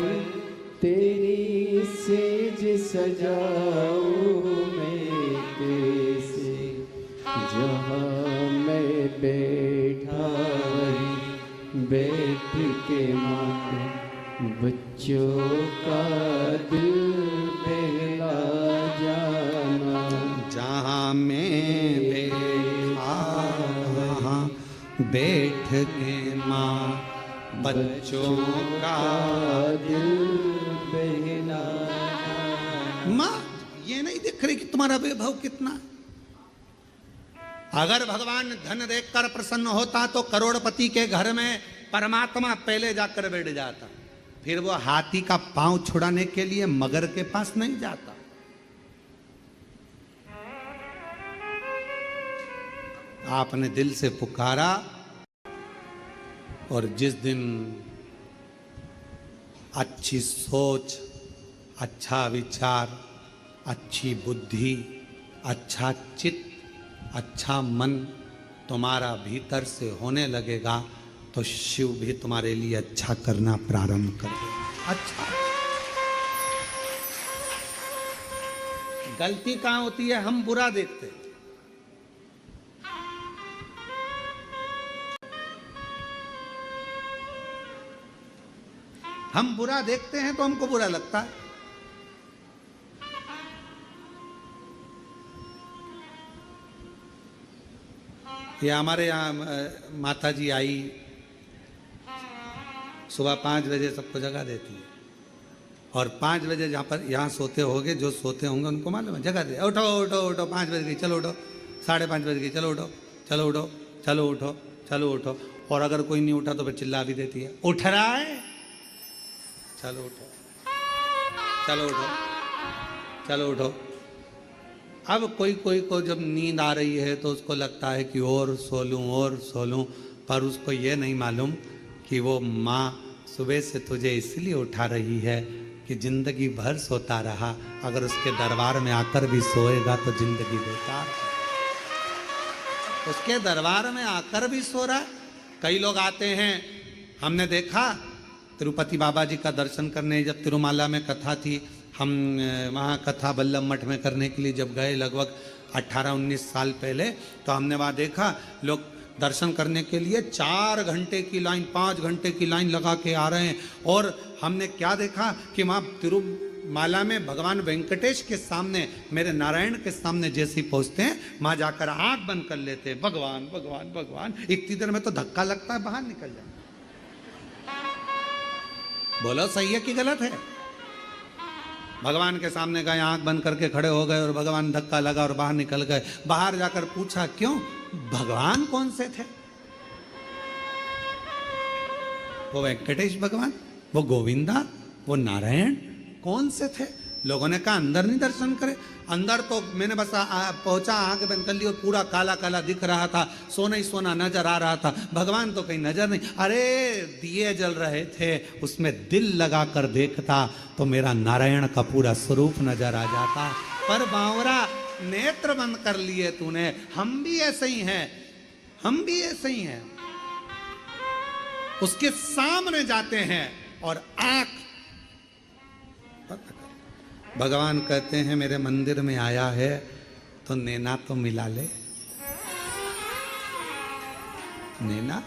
तेरी सेज सजाऊं मैं कैसे। जहाँ मैं बैठा बैठ के माँ बच्चों का दिल बहला जाना। जहाँ मैं बैठा बैठ के माँ बच्चों का दिल बहला जाना। माँ ये नहीं दिख रही कि तुम्हारा वैभव कितना है? अगर भगवान धन देखकर प्रसन्न होता तो करोड़पति के घर में परमात्मा पहले जाकर बैठ जाता, फिर वो हाथी का पांव छुड़ाने के लिए मगर के पास नहीं जाता। आपने दिल से पुकारा, और जिस दिन अच्छी सोच, अच्छा विचार, अच्छी बुद्धि, अच्छा चित्त, अच्छा मन तुम्हारा भीतर से होने लगेगा, तो शिव भी तुम्हारे लिए अच्छा करना प्रारंभ कर देगा। अच्छा गलती कहाँ होती है, हम बुरा देखते हैं। हम बुरा देखते हैं तो हमको बुरा लगता है। ये हमारे यहाँ माता जी आई, सुबह 5 बजे सबको जगा देती है, और 5 बजे जहाँ पर यहाँ सोते होंगे, जो सोते होंगे उनको मालूम है, जगा दे, उठो उठो उठो, 5 बज गई, चलो उठो, 5:30 बज गई, चलो उठो, चलो उठो, चलो उठो, चलो उठो। और अगर कोई नहीं उठा तो फिर चिल्ला भी देती है, उठ रहा है, चलो उठो, चलो उठो, चलो उठो। अब कोई कोई को जब नींद आ रही है तो उसको लगता है कि और सो लूं, पर उसको ये नहीं मालूम कि वो माँ सुबह से तुझे इसलिए उठा रही है कि जिंदगी भर सोता रहा, अगर उसके दरबार में आकर भी सोएगा तो जिंदगी बेकार। उसके दरबार में आकर भी सो रहा। कई लोग आते हैं, हमने देखा तिरुपति बाबा जी का दर्शन करने, जब तिरुमाला में कथा थी, हम वहाँ कथा बल्लभ मठ में करने के लिए जब गए लगभग 18-19 साल पहले, तो हमने वहाँ देखा लोग दर्शन करने के लिए 4 घंटे की लाइन, 5 घंटे की लाइन लगा के आ रहे हैं। और हमने क्या देखा कि वहाँ तिरुमाला में भगवान वेंकटेश के सामने, मेरे नारायण के सामने जैसे ही पहुँचते हैं, वहाँ जाकर आँख बंद कर लेते हैं, भगवान भगवान भगवान। इतनी देर में तो धक्का लगता है, बाहर निकल जाए। बोलो सही है कि गलत है? भगवान के सामने गए, आंख बंद करके खड़े हो गए और भगवान धक्का लगा और बाहर निकल गए। बाहर जाकर पूछा क्यों? भगवान कौन से थे? वो वेंकटेश भगवान, वो गोविंदा, वो नारायण कौन से थे? लोगों ने कहा अंदर नहीं दर्शन करे। अंदर तो मैंने बस पहुंचा, आंख बंद कर ली और पूरा काला काला दिख रहा था, सोना ही सोना नजर आ रहा था, भगवान तो कहीं नजर नहीं। अरे दिए जल रहे थे, उसमें दिल लगा कर देखता तो मेरा नारायण का पूरा स्वरूप नजर आ जाता। पर बावरा नेत्र बंद कर लिए तूने। हम भी ऐसे ही हैं, हम भी ऐसे ही हैं। उसके सामने जाते हैं और आंख, भगवान कहते हैं मेरे मंदिर में आया है तो नैना तो मिला ले। नैना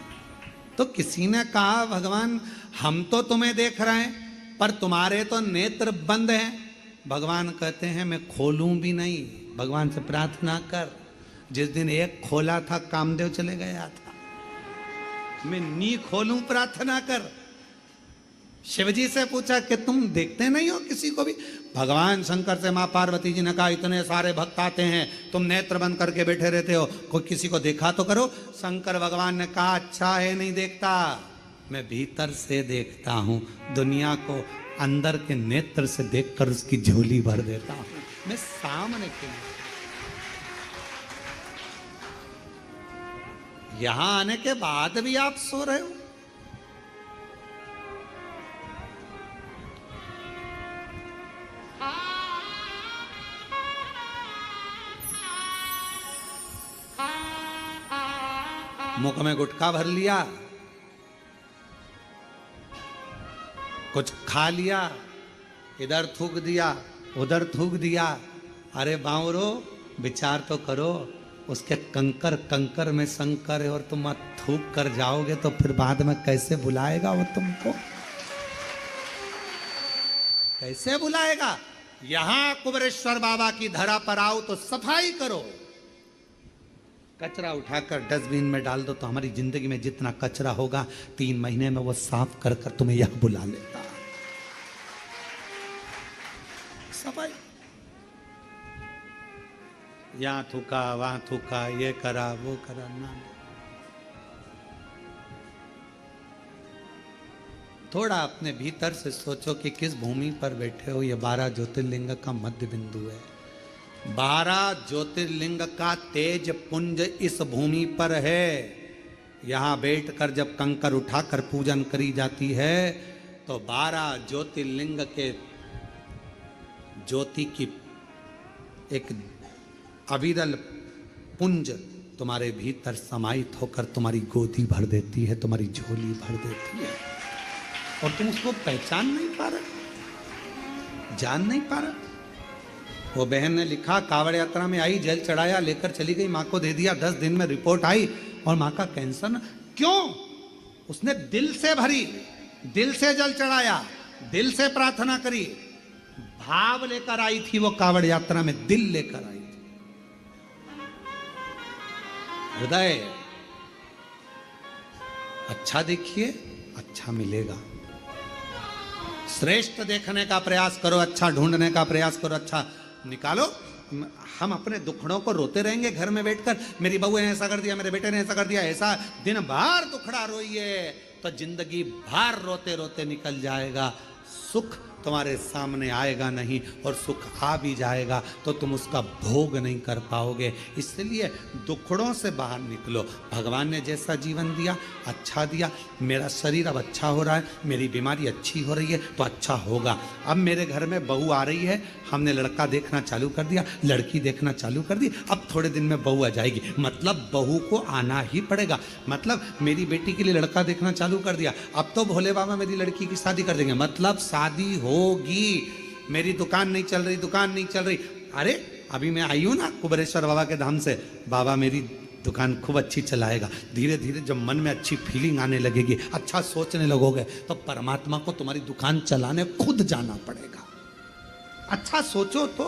तो किसी ने कहा भगवान हम तो तुम्हें देख रहे हैं पर तुम्हारे तो नेत्र बंद हैं। भगवान कहते हैं मैं खोलूं भी नहीं। भगवान से प्रार्थना कर। जिस दिन एक खोला था कामदेव चले गया था, मैं नी खोलूं, प्रार्थना कर। शिवजी से पूछा कि तुम देखते नहीं हो किसी को भी? भगवान शंकर से माँ पार्वती जी ने कहा इतने सारे भक्त आते हैं, तुम नेत्र बंद करके बैठे रहते हो, कोई किसी को देखा तो करो। शंकर भगवान ने कहा अच्छा है नहीं देखता, मैं भीतर से देखता हूँ, दुनिया को अंदर के नेत्र से देखकर उसकी झोली भर देता हूँ, मैं सामने के लिए। यहां आने के बाद भी आप सो रहे हो। मुख में गुटखा भर लिया, कुछ खा लिया, इधर थूक दिया, उधर थूक दिया। अरे बावरो विचार तो करो, उसके कंकर कंकर में शंकर है और तुम थूक कर जाओगे तो फिर बाद में कैसे बुलाएगा वो तुमको? कैसे बुलाएगा? यहां कुबेरेश्वर बाबा की धरा पर आओ तो सफाई करो, कचरा उठाकर डस्टबिन में डाल दो तो हमारी जिंदगी में जितना कचरा होगा 3 महीने में वो साफ कर कर तुम्हें यहां बुला लेता। सफाई, यहां थूका, वहां थूका, ये करा, वो करा ना। थोड़ा अपने भीतर से सोचो कि किस भूमि पर बैठे हो। ये 12 ज्योतिर्लिंग का मध्य बिंदु है। 12 ज्योतिर्लिंग का तेज पुंज इस भूमि पर है। यहाँ बैठकर जब कंकर उठाकर पूजन करी जाती है तो 12 ज्योतिर्लिंग के ज्योति की एक अविरल पुंज तुम्हारे भीतर समाहित होकर तुम्हारी गोदी भर देती है, तुम्हारी झोली भर देती है, और तुम उसको पहचान नहीं पा रहे, जान नहीं पा रहे। वो बहन ने लिखा, कावड़ यात्रा में आई, जल चढ़ाया, लेकर चली गई, माँ को दे दिया, 10 दिन में रिपोर्ट आई और माँ का कैंसर न। क्यों? उसने दिल से भरी, दिल से जल चढ़ाया, दिल से प्रार्थना करी, भाव लेकर आई थी वो कावड़ यात्रा में, दिल लेकर आई थी। हृदय अच्छा देखिए, अच्छा मिलेगा। श्रेष्ठ देखने का प्रयास करो, अच्छा ढूंढने का प्रयास करो, अच्छा निकालो। हम अपने दुखड़ों को रोते रहेंगे घर में बैठकर, मेरी बहू ने ऐसा कर दिया, मेरे बेटे ने ऐसा कर दिया, ऐसा दिन भर दुखड़ा रोइए तो जिंदगी भर रोते रोते निकल जाएगा। सुख तुम्हारे सामने आएगा नहीं, और सुख आ भी जाएगा तो तुम उसका भोग नहीं कर पाओगे। इसलिए दुखड़ों से बाहर निकलो। भगवान ने जैसा जीवन दिया अच्छा दिया, मेरा शरीर अब अच्छा हो रहा है, मेरी बीमारी अच्छी हो रही है तो अच्छा होगा। अब मेरे घर में बहू आ रही है, हमने लड़का देखना चालू कर दिया, लड़की देखना चालू कर दी, अब थोड़े दिन में बहू आ जाएगी, मतलब बहू को आना ही पड़ेगा। मतलब मेरी बेटी के लिए लड़का देखना चालू कर दिया, अब तो भोले बाबा मेरी लड़की की शादी कर देंगे, मतलब शादी होगी। मेरी दुकान नहीं चल रही, दुकान नहीं चल रही, अरे अभी मैं आई हूं ना कुबेरेश्वर बाबा के धाम से, बाबा मेरी दुकान खूब अच्छी चलाएगा। धीरे धीरे जब मन में अच्छी फीलिंग आने लगेगी, अच्छा सोचने लगोगे, तो परमात्मा को तुम्हारी दुकान चलाने खुद जाना पड़ेगा। अच्छा सोचो तो,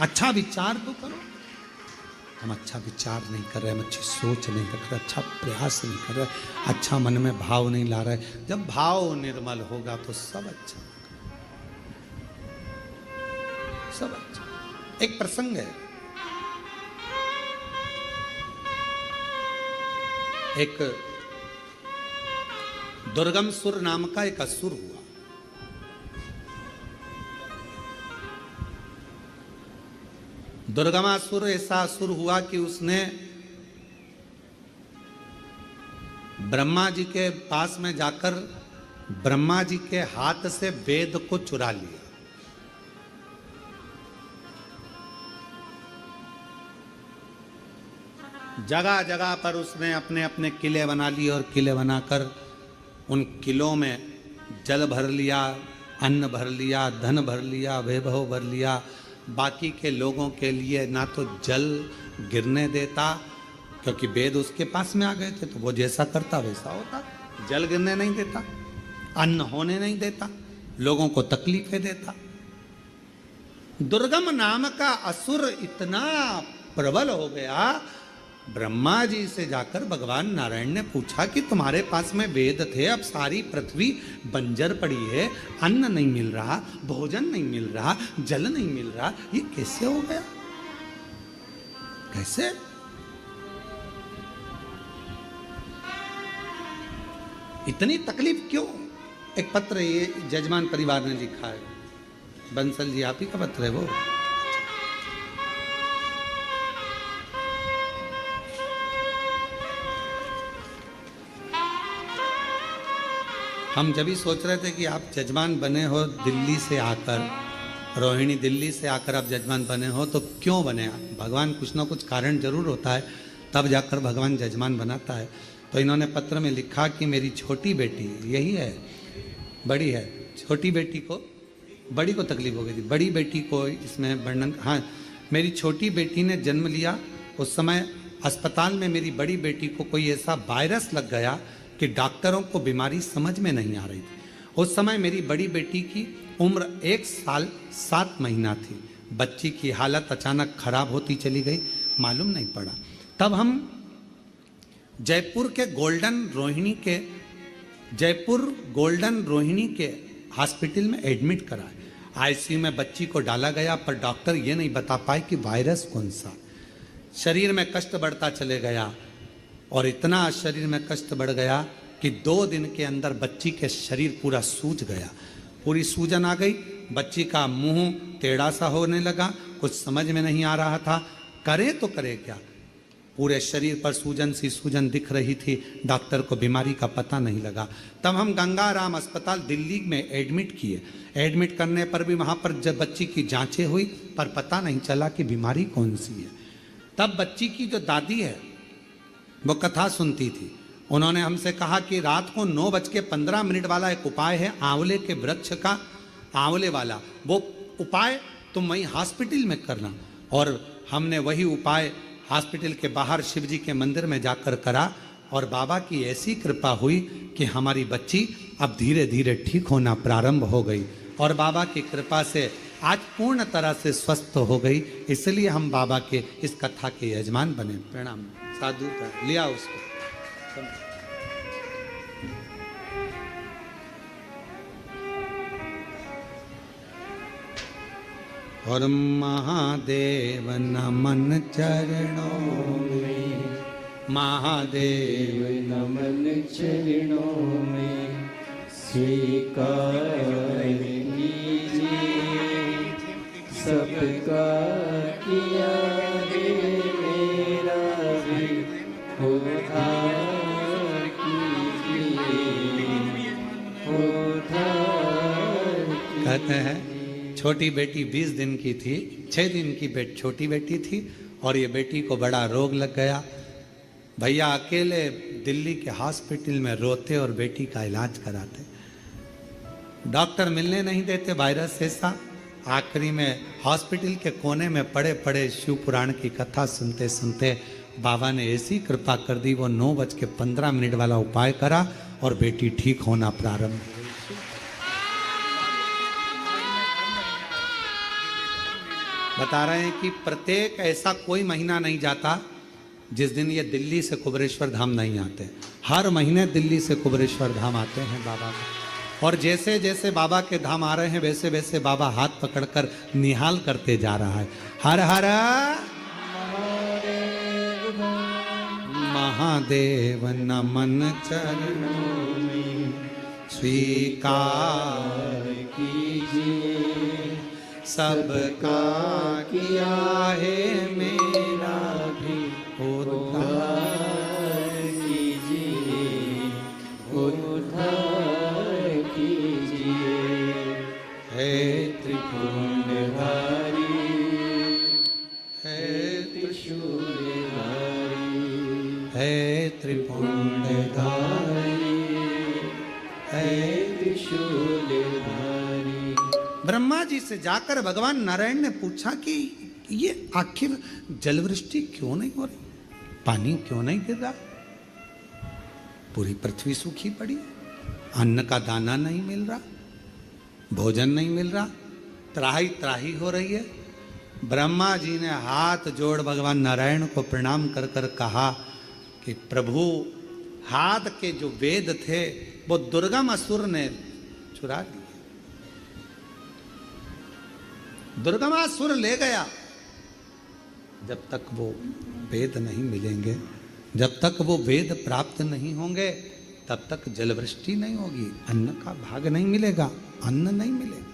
अच्छा विचार तो करो। हम अच्छा विचार नहीं कर रहे, हम अच्छी सोच नहीं रख रहे, अच्छा प्रयास नहीं कर रहे, अच्छा मन में भाव नहीं ला रहे। जब भाव निर्मल होगा तो सब अच्छा होगा, सब अच्छा। एक प्रसंग है, एक दुर्गम सुर नाम का एक असुर हुआ। दुर्गमासुर ऐसा असुर हुआ कि उसने ब्रह्मा जी के पास में जाकर ब्रह्मा जी के हाथ से वेद को चुरा लिया। जगह जगह पर उसने अपने अपने किले बना लिए और किले बनाकर उन किलों में जल भर लिया, अन्न भर लिया, धन भर लिया, वैभव भर लिया। बाकी के लोगों के लिए ना तो जल गिरने देता, क्योंकि वेद उसके पास में आ गए थे, तो वो जैसा करता वैसा होता। जल गिरने नहीं देता, अन्न होने नहीं देता, लोगों को तकलीफें देता। दुर्गम नाम का असुर इतना प्रबल हो गया, ब्रह्मा जी से जाकर भगवान नारायण ने पूछा कि तुम्हारे पास में वेद थे, अब सारी पृथ्वी बंजर पड़ी है, अन्न नहीं मिल रहा, भोजन नहीं मिल रहा, जल नहीं मिल रहा, ये कैसे हो गया? कैसे? इतनी तकलीफ क्यों? एक पत्र ये जजमान परिवार ने लिखा है, बंसल जी आप ही का पत्र है वो। हम जब भी सोच रहे थे कि आप जजमान बने हो दिल्ली से आकर, रोहिणी दिल्ली से आकर आप जजमान बने हो, तो क्यों बने? भगवान कुछ ना कुछ कारण जरूर होता है, तब जाकर भगवान जजमान बनाता है। तो इन्होंने पत्र में लिखा कि मेरी छोटी बेटी, यही है बड़ी है, छोटी बेटी को, बड़ी को तकलीफ हो गई थी, बड़ी बेटी को इसमें वर्णन, हाँ, मेरी छोटी बेटी ने जन्म लिया, उस समय अस्पताल में मेरी बड़ी बेटी को कोई ऐसा वायरस लग गया कि डॉक्टरों को बीमारी समझ में नहीं आ रही थी। उस समय मेरी बड़ी बेटी की उम्र 1 साल 7 महीना थी। बच्ची की हालत अचानक खराब होती चली गई, मालूम नहीं पड़ा। तब हम जयपुर गोल्डन रोहिणी के हॉस्पिटल में एडमिट कराए। आईसीयू में बच्ची को डाला गया, पर डॉक्टर ये नहीं बता पाए कि वायरस कौन सा। शरीर में कष्ट बढ़ता चले गया, और इतना शरीर में कष्ट बढ़ गया कि 2 दिन के अंदर बच्ची के शरीर पूरा सूज गया, पूरी सूजन आ गई। बच्ची का मुंह टेढ़ा सा होने लगा, कुछ समझ में नहीं आ रहा था, करे तो करे क्या। पूरे शरीर पर सूजन दिख रही थी, डॉक्टर को बीमारी का पता नहीं लगा। तब हम गंगाराम अस्पताल दिल्ली में एडमिट किए। एडमिट करने पर भी वहाँ पर जब बच्ची की जांचें हुई, पर पता नहीं चला कि बीमारी कौन सी है। तब बच्ची की जो दादी है वो कथा सुनती थी। उन्होंने हमसे कहा कि रात को 9:15 वाला एक उपाय है आंवले के वृक्ष का, आंवले वाला, वो उपाय तुम वहीं हॉस्पिटल में करना। और हमने वही उपाय हॉस्पिटल के बाहर शिव जी के मंदिर में जाकर करा और बाबा की ऐसी कृपा हुई कि हमारी बच्ची अब धीरे धीरे ठीक होना प्रारंभ हो गई और बाबा की कृपा से आज पूर्ण तरह से स्वस्थ हो गई। इसलिए हम बाबा के इस कथा के यजमान बने। प्रणाम। साधु का लिया उसको। और महादेव नमन चरणों में, महादेव नमन चरणों में, स्वीकार कीजिए सबका किया है मेरा भी उद्धार कीजिए, उद्धार कहते हैं छोटी बेटी 20 दिन की थी, 6 दिन की छोटी बेटी थी और ये बेटी को बड़ा रोग लग गया। भैया अकेले दिल्ली के हॉस्पिटल में रोते और बेटी का इलाज कराते। डॉक्टर मिलने नहीं देते, वायरस ऐसा। आखिरी में हॉस्पिटल के कोने में पड़े पड़े शिव पुराण की कथा सुनते सुनते बाबा ने ऐसी कृपा कर दी, वो 9:15 वाला उपाय करा और बेटी ठीक होना प्रारंभ हो गई। बता रहे हैं कि प्रत्येक ऐसा कोई महीना नहीं जाता जिस दिन ये दिल्ली से कुबेरेश्वर धाम नहीं आते। हर महीने दिल्ली से कुबेरेश्वर धाम आते हैं बाबा के। और जैसे जैसे बाबा के धाम आ रहे हैं वैसे वैसे बाबा हाथ पकड़कर निहाल करते जा रहा है। हर हर महादेव नमन चरणों में, स्वीकार कीजिए सबका किया है मेरा भी उद्धार कीजिए, उद्धार कीजिए। हे त्रिपुंडधारी, हे त्रिशूलधारी, हे त्रिपुंडधारी, हे त्रिशूलधारी। ब्रह्मा जी से जाकर भगवान नारायण ने पूछा कि ये आखिर जलवृष्टि क्यों नहीं हो रही, पानी क्यों नहीं गिर रहा, पूरी पृथ्वी सूखी पड़ी, अन्न का दाना नहीं मिल रहा, भोजन नहीं मिल रहा, त्राही त्राही हो रही है। ब्रह्मा जी ने हाथ जोड़ भगवान नारायण को प्रणाम कर कर कहा कि प्रभु, हाथ के जो वेद थे वो दुर्गम असुर ने चुरा दिए, दुर्गमासुर ले गया। जब तक वो वेद नहीं मिलेंगे, जब तक वो वेद प्राप्त नहीं होंगे, तब तक जलवृष्टि नहीं होगी, अन्न का भाग नहीं मिलेगा, अन्न नहीं मिलेगा।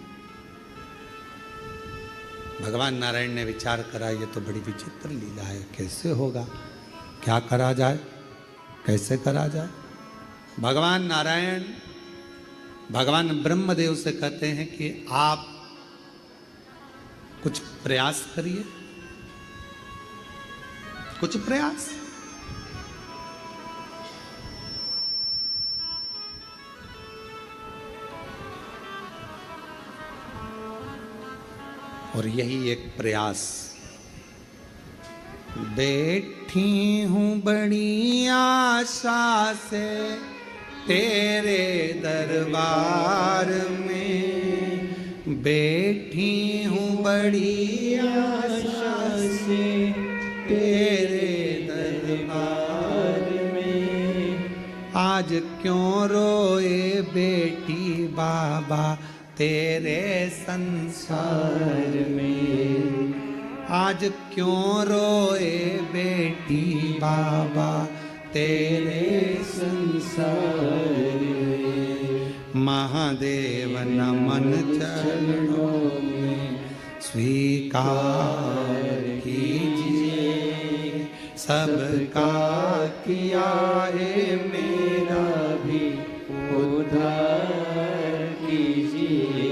भगवान नारायण ने विचार करा, ये तो बड़ी विचित्र लीला है, कैसे होगा, क्या करा जाए, कैसे करा जाए। भगवान नारायण भगवान ब्रह्मदेव से कहते हैं कि आप कुछ प्रयास करिए, कुछ प्रयास। और यही एक प्रयास। बैठी हूं बड़ी आशा से तेरे दरबार में, बैठी हूँ बड़ी आशा से तेरे दरबार में, आज क्यों रोए बेटी बाबा तेरे संसार में, आज क्यों रोए बेटी बाबा तेरे संसार में। महादेव नमन चरणों में, स्वीकार कीजिए सबका किया है मेरा भी उद्धार कीजिए,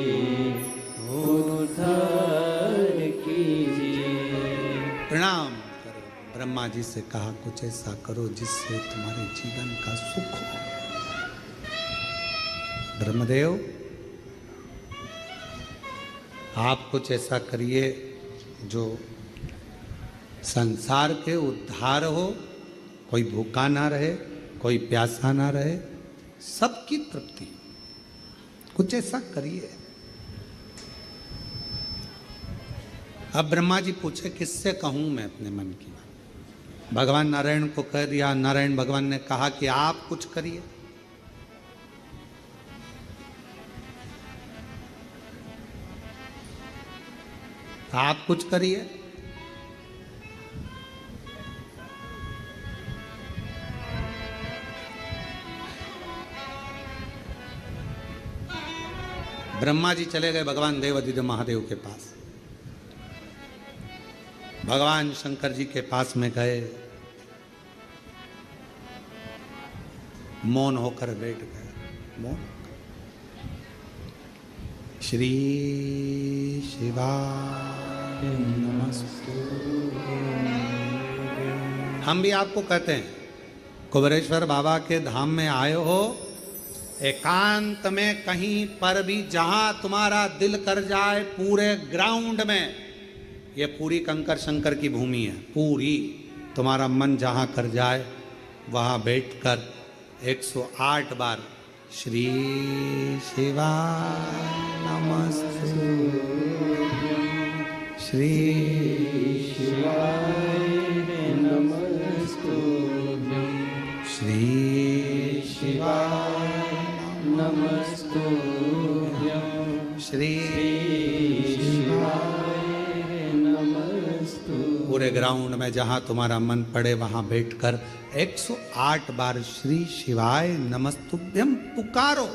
उद्धार कीजिए। प्रणाम करो। ब्रह्मा जी से कहा कुछ ऐसा करो जिससे तुम्हारे जीवन का सुख हो। ब्रह्मदेव आप कुछ ऐसा करिए जो संसार के उद्धार हो, कोई भूखा ना रहे, कोई प्यासा ना रहे, सबकी तृप्ति। कुछ ऐसा करिए। अब ब्रह्मा जी पूछे किससे कहूं मैं अपने मन की बात। भगवान नारायण को कह दिया। नारायण भगवान ने कहा कि आप कुछ करिए। आप कुछ करिए। ब्रह्मा जी चले गए भगवान देवादिदेव महादेव के पास। भगवान शंकर जी के पास में गए, मौन होकर बैठ गए। मौन। श्री शिवाय नमस्तु। हम भी आपको कहते हैं, कुबेरेश्वर बाबा के धाम में आए हो, एकांत में कहीं पर भी जहां तुम्हारा दिल कर जाए, पूरे ग्राउंड में, ये पूरी कंकर शंकर की भूमि है, पूरी तुम्हारा मन जहां कर जाए वहां बैठकर 108 बार श्री शिवाय नमस्तु, श्री शिवाय नमस्तु, श्री शिवाय नमस्तु, श्री शिवाय नमस्तु। पूरे ग्राउंड में जहां तुम्हारा मन पड़े वहां बैठकर 108 बार श्री शिवाय नमस्तुभ्यम पुकारो।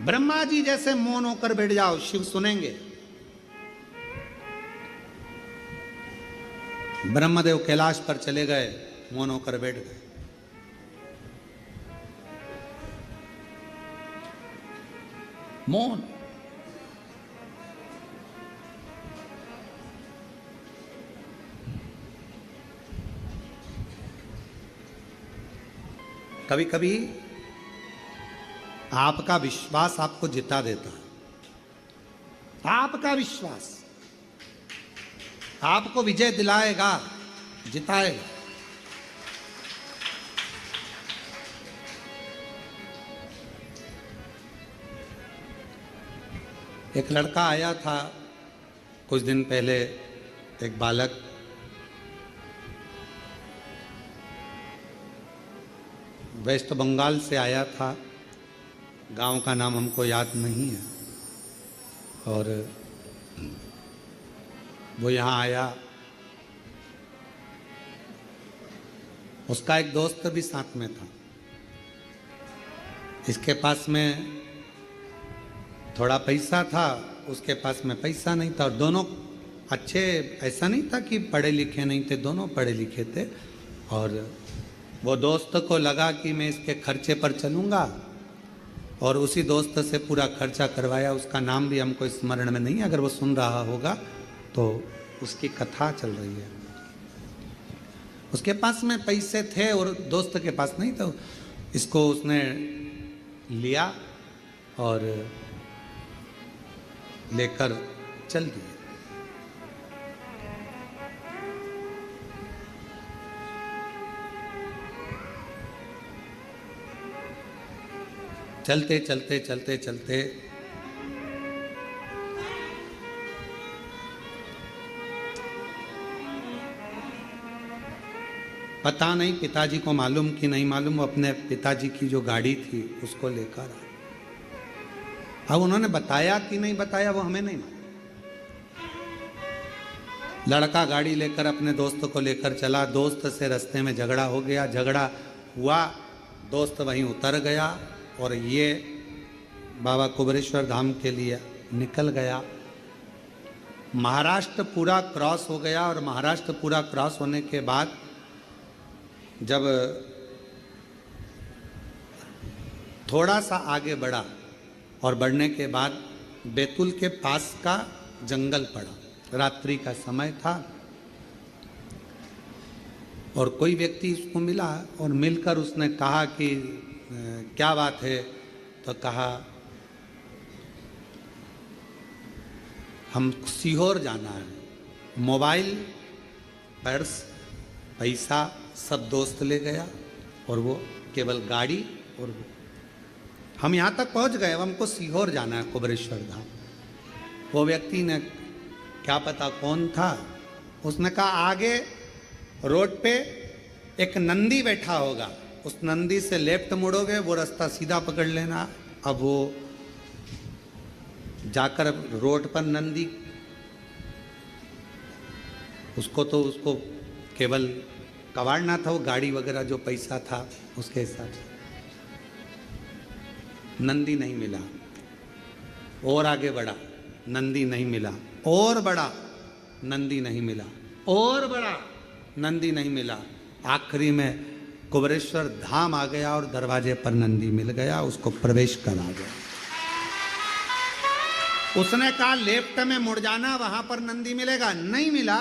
ब्रह्मा जी जैसे मौन होकर बैठ जाओ, शिव सुनेंगे। ब्रह्मदेव कैलाश पर चले गए, मौन होकर बैठ गए। मौन। कभी कभी आपका विश्वास आपको जिता देता है। आपका विश्वास आपको विजय दिलाएगा, जिताएगा। एक लड़का आया था कुछ दिन पहले, एक बालक, वेस्ट बंगाल से आया था। गांव का नाम हमको याद नहीं है। और वो यहाँ आया, उसका एक दोस्त भी साथ में था। इसके पास में थोड़ा पैसा था, उसके पास में पैसा नहीं था। और दोनों अच्छे, ऐसा नहीं था कि पढ़े लिखे नहीं थे, दोनों पढ़े लिखे थे। और वो दोस्त को लगा कि मैं इसके खर्चे पर चलूँगा, और उसी दोस्त से पूरा खर्चा करवाया। उसका नाम भी हमको स्मरण में नहीं है, अगर वो सुन रहा होगा तो उसकी कथा चल रही है। उसके पास में पैसे थे और दोस्त के पास नहीं, तो इसको उसने लिया और लेकर चल दिए। चलते चलते चलते चलते पता नहीं पिताजी को मालूम कि नहीं मालूम, वो अपने पिताजी की जो गाड़ी थी उसको लेकर आए। अब उन्होंने बताया कि नहीं बताया वो हमें नहीं मालूम। लड़का गाड़ी लेकर अपने दोस्त को लेकर चला। दोस्त से रास्ते में झगड़ा हो गया, झगड़ा हुआ, दोस्त वहीं उतर गया और ये बाबा कुबेरेश्वर धाम के लिए निकल गया। महाराष्ट्र पूरा क्रॉस हो गया और महाराष्ट्र पूरा क्रॉस होने के बाद जब थोड़ा सा आगे बढ़ा और बढ़ने के बाद बैतूल के पास का जंगल पड़ा। रात्रि का समय था और कोई व्यक्ति उसको मिला और मिलकर उसने कहा कि क्या बात है, तो कहा हम सीहोर जाना है, मोबाइल, पर्स, पैसा सब दोस्त ले गया और वो केवल गाड़ी और वो। हम यहाँ तक पहुँच गए, अब हमको सीहोर जाना है, कुबरेश्वर धाम। वो व्यक्ति ने, क्या पता कौन था, उसने कहा आगे रोड पे एक नंदी बैठा होगा, उस नंदी से लेफ्ट मुड़ोगे वो रास्ता सीधा पकड़ लेना। अब वो जाकर रोड पर नंदी, उसको केवल कबाड़ना था, वो गाड़ी वगैरह जो पैसा था उसके हिसाब से। नंदी नहीं मिला, और आगे बढ़ा, नंदी नहीं मिला, और बढ़ा, नंदी नहीं मिला, और बढ़ा, नंदी नहीं मिला। आखिरी में कुबरेश्वर धाम आ गया और दरवाजे पर नंदी मिल गया, उसको प्रवेश करा गया। उसने कहा लेफ्ट में मुड़ जाना, वहां पर नंदी मिलेगा, नहीं मिला।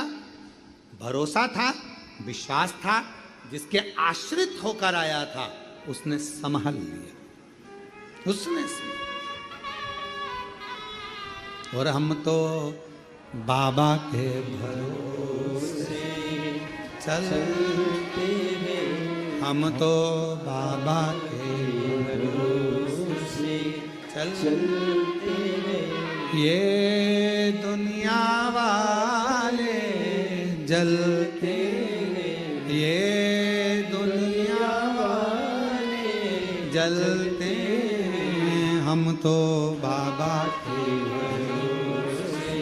भरोसा था, विश्वास था, जिसके आश्रित होकर आया था उसने संभाल लिया, उसने। और हम तो बाबा के भरोसे चलते हैं, हम तो बाबा के भरोसे चलते हैं। ये दुनिया वाले जलते हैं, ये दुनिया वाले जलते हैं, हम तो बाबा के भरोसे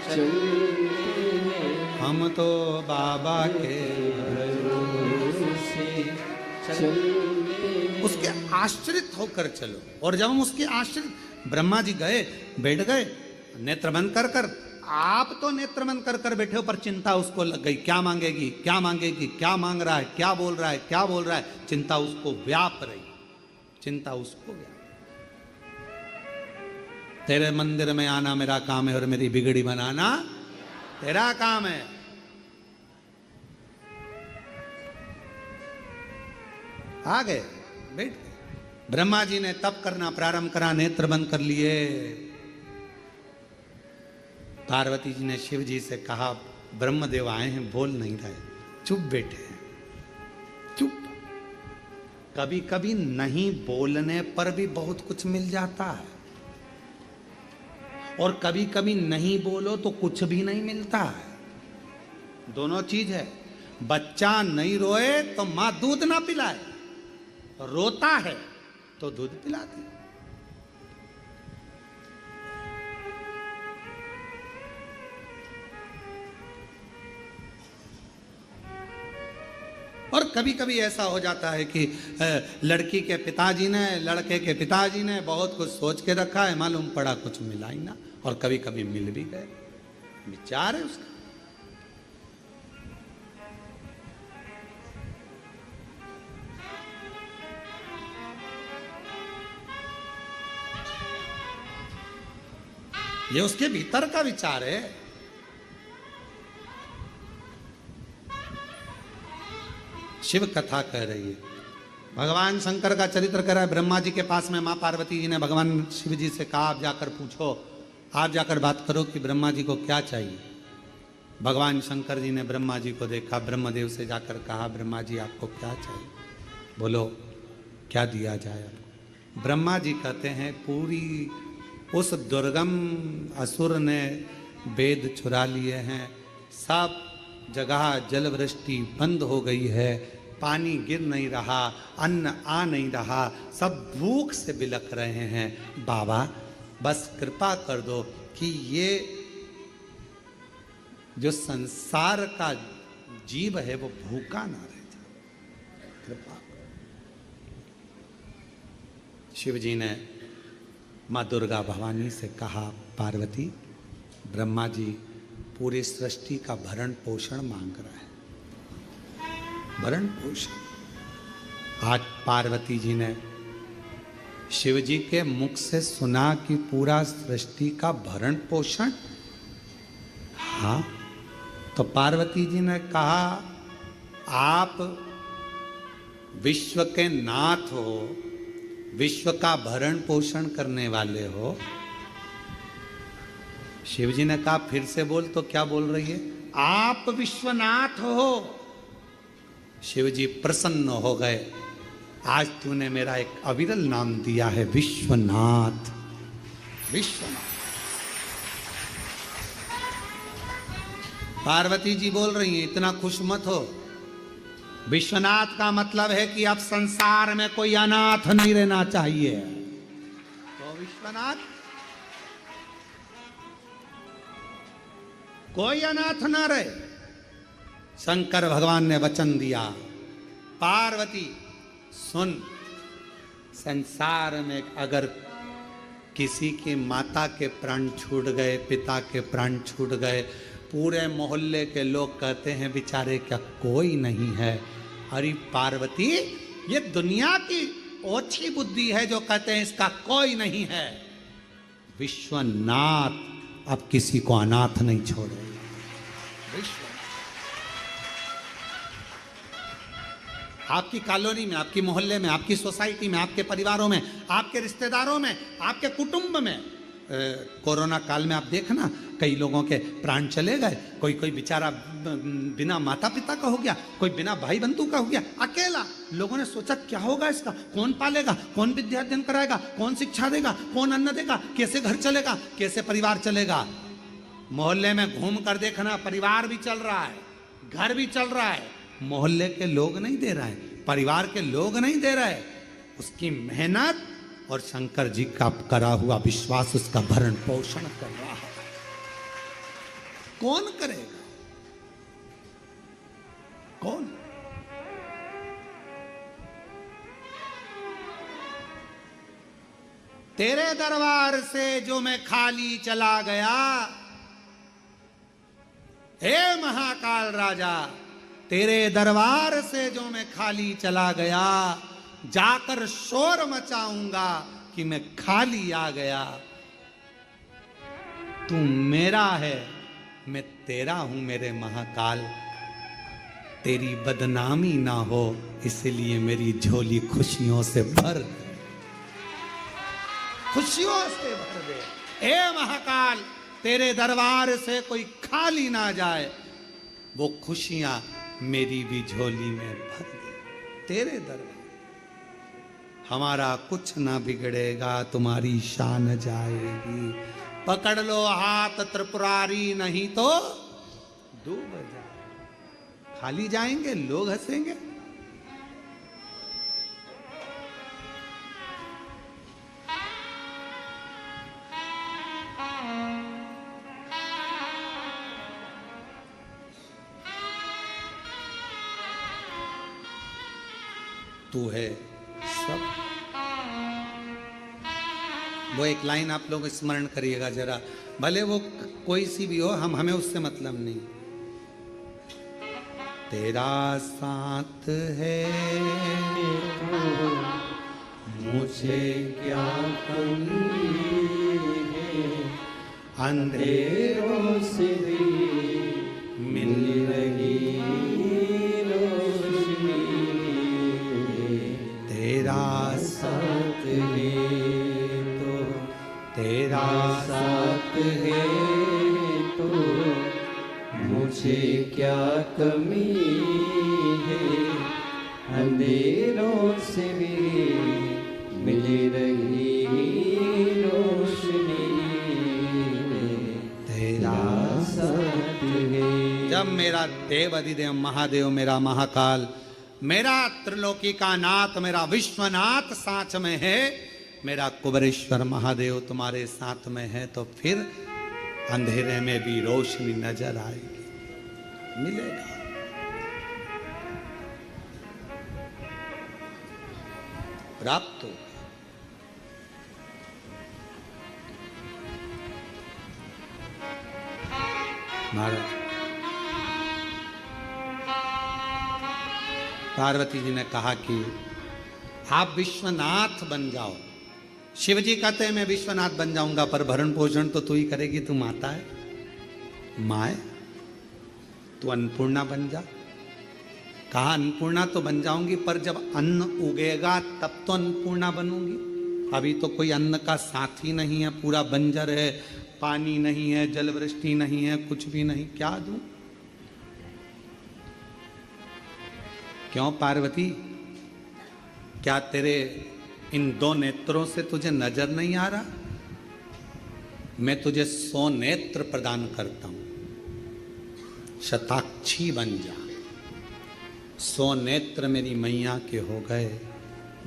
चलते हैं, हम तो बाबा के भरोसे चलते हैं। उसके आश्रित होकर चलो। और जब हम उसके आश्रित, ब्रह्मा जी गए, बैठ गए, नेत्र बंद कर कर, आप तो नेत्र बंद कर कर बैठे हो, पर चिंता उसको लग गई, क्या मांगेगी, क्या मांगेगी, क्या मांग रहा है, क्या बोल रहा है, क्या बोल रहा है, चिंता उसको व्याप रही, चिंता उसको व्याप। तेरे मंदिर में आना मेरा काम है और मेरी बिगड़ी बनाना तेरा काम है। आ गए, बैठ गए। ब्रह्मा जी ने तप करना प्रारंभ करा, नेत्र बंद कर लिए। पार्वती जी ने शिव जी से कहा ब्रह्मदेव आए हैं, बोल नहीं रहे, चुप बैठे हैं, चुप। कभी कभी नहीं बोलने पर भी बहुत कुछ मिल जाता है, और कभी कभी नहीं बोलो तो कुछ भी नहीं मिलता है। दोनों चीज है। बच्चा नहीं रोए तो मां दूध ना पिलाए, रोता है तो दूध पिलाती। और कभी कभी ऐसा हो जाता है कि लड़की के पिताजी ने, लड़के के पिताजी ने बहुत कुछ सोच के रखा है, मालूम पड़ा कुछ मिला ही ना, और कभी कभी मिल भी गए, विचार है उसका। ये उसके भीतर का विचार है। शिव कथा कह रही है, भगवान शंकर का चरित्र कह रहा है। ब्रह्मा जी के पास में मां पार्वती जी ने भगवान शिव जी से कहा, आप जाकर पूछो, आप जाकर बात करो कि ब्रह्मा जी को क्या चाहिए। भगवान शंकर जी ने ब्रह्मा जी को देखा, ब्रह्मदेव से जाकर कहा, ब्रह्मा जी आपको क्या चाहिए, बोलो क्या दिया जाए आपको। ब्रह्मा जी कहते हैं, पूरी उस दुर्गम असुर ने वेद चुरा लिए हैं, सब जगह जल वृष्टि बंद हो गई है, पानी गिर नहीं रहा, अन्न आ नहीं रहा, सब भूख से बिलख रहे हैं। बाबा बस कृपा कर दो कि ये जो संसार का जीव है वो भूखा ना रह जाए, कृपा। शिव जी ने माँ दुर्गा भवानी से कहा, पार्वती ब्रह्मा जी पूरी सृष्टि का भरण पोषण मांग रहा है, भरण पोषण। आज पार्वती जी ने शिव जी के मुख से सुना कि पूरा सृष्टि का भरण पोषण। हाँ, तो पार्वती जी ने कहा, आप विश्व के नाथ हो, विश्व का भरण पोषण करने वाले हो, शिव जी ने कहा फिर से बोल, तो क्या बोल रही है? आप विश्वनाथ हो। शिव जी प्रसन्न हो गए, आज तूने मेरा एक अविरल नाम दिया है, विश्वनाथ। विश्वनाथ। पार्वती जी बोल रही हैं इतना खुश मत हो, विश्वनाथ का मतलब है कि अब संसार में कोई अनाथ नहीं रहना चाहिए। तो विश्वनाथ, कोई अनाथ ना रहे। शंकर भगवान ने वचन दिया, पार्वती सुन, संसार में अगर किसी की माता के प्राण छूट गए, पिता के प्राण छूट गए, पूरे मोहल्ले के लोग कहते हैं बेचारे क्या कोई नहीं है। अरे पार्वती, ये दुनिया की ओछी बुद्धि है जो कहते हैं इसका कोई नहीं है। विश्वनाथ अब किसी को अनाथ नहीं छोड़ेगा। विश्वनाथ आपकी कॉलोनी में, आपकी मोहल्ले में, आपकी सोसाइटी में, आपके परिवारों में, आपके रिश्तेदारों में, आपके कुटुंब में, कोरोना काल में आप देखना कई लोगों के प्राण चले गए। कोई कोई बेचारा बिना माता पिता का हो गया, कोई बिना भाई बंधु का हो गया, अकेला। लोगों ने सोचा क्या होगा इसका, कौन पालेगा, कौन विद्याध्ययन कराएगा, कौन शिक्षा देगा, कौन अन्न देगा, कैसे घर चलेगा, कैसे परिवार चलेगा। मोहल्ले में घूम कर देखना, परिवार भी चल रहा है, घर भी चल रहा है, मोहल्ले के लोग नहीं दे रहे हैं, परिवार के लोग नहीं दे रहे। उसकी मेहनत और शंकर जी का करा हुआ विश्वास उसका भरण पोषण कर रहा है। कौन करेगा? कौन? तेरे दरबार से जो मैं खाली चला गया, हे महाकाल राजा, तेरे दरबार से जो मैं खाली चला गया, जाकर शोर मचाऊंगा कि मैं खाली आ गया। तू मेरा है, मैं तेरा हूं मेरे महाकाल। तेरी बदनामी ना हो इसलिए मेरी झोली खुशियों से भर दे, खुशियों से भर दे। हे महाकाल, तेरे दरबार से कोई खाली ना जाए, वो खुशियां मेरी भी झोली में भर दे। तेरे दरबार हमारा कुछ ना बिगड़ेगा, तुम्हारी शान जाएगी। पकड़ लो हाथ त्रिपुरारी, नहीं तो डूब जाए। खाली जाएंगे, लोग हंसेंगे। तू है सब। वो एक लाइन आप लोग स्मरण करिएगा जरा, भले वो कोई सी भी हो, हमें उससे मतलब नहीं। तेरा साथ है मुझे क्या कमी है, अंधेरों से भी मिल रही रोशनी। तेरा साथ है तो, तेरा साथ है तो मुझे क्या कमी है, अंधेरों से भी मिल रही रोशनी। तेरा साथ है। जब मेरा देव अधिदेव महादेव, मेरा महाकाल, मेरा त्रिलोकी का नाथ, मेरा विश्वनाथ साथ में है, मेरा कुबेरेश्वर महादेव तुम्हारे साथ में है, तो फिर अंधेरे में भी रोशनी नजर आएगी, मिलेगा। प्राप्त हो। महाराज पार्वती जी ने कहा कि आप विश्वनाथ बन जाओ। शिव जी कहते हैं मैं विश्वनाथ बन जाऊंगा, पर भरण पोषण तो तू ही करेगी, तू माता है, माँ है, तू अन्नपूर्णा बन जा। कहा अन्नपूर्णा तो बन जाऊंगी, पर जब अन्न उगेगा तब तो अन्नपूर्णा बनूंगी। अभी तो कोई अन्न का साथी नहीं है, पूरा बंजर है, पानी नहीं है, जल वृष्टि नहीं है, कुछ भी नहीं, क्या दूं? क्यों पार्वती, क्या तेरे इन दो नेत्रों से तुझे नजर नहीं आ रहा? मैं तुझे 100 नेत्र प्रदान करता हूं, शताक्षी बन जा। 100 नेत्र मेरी मैया के हो गए,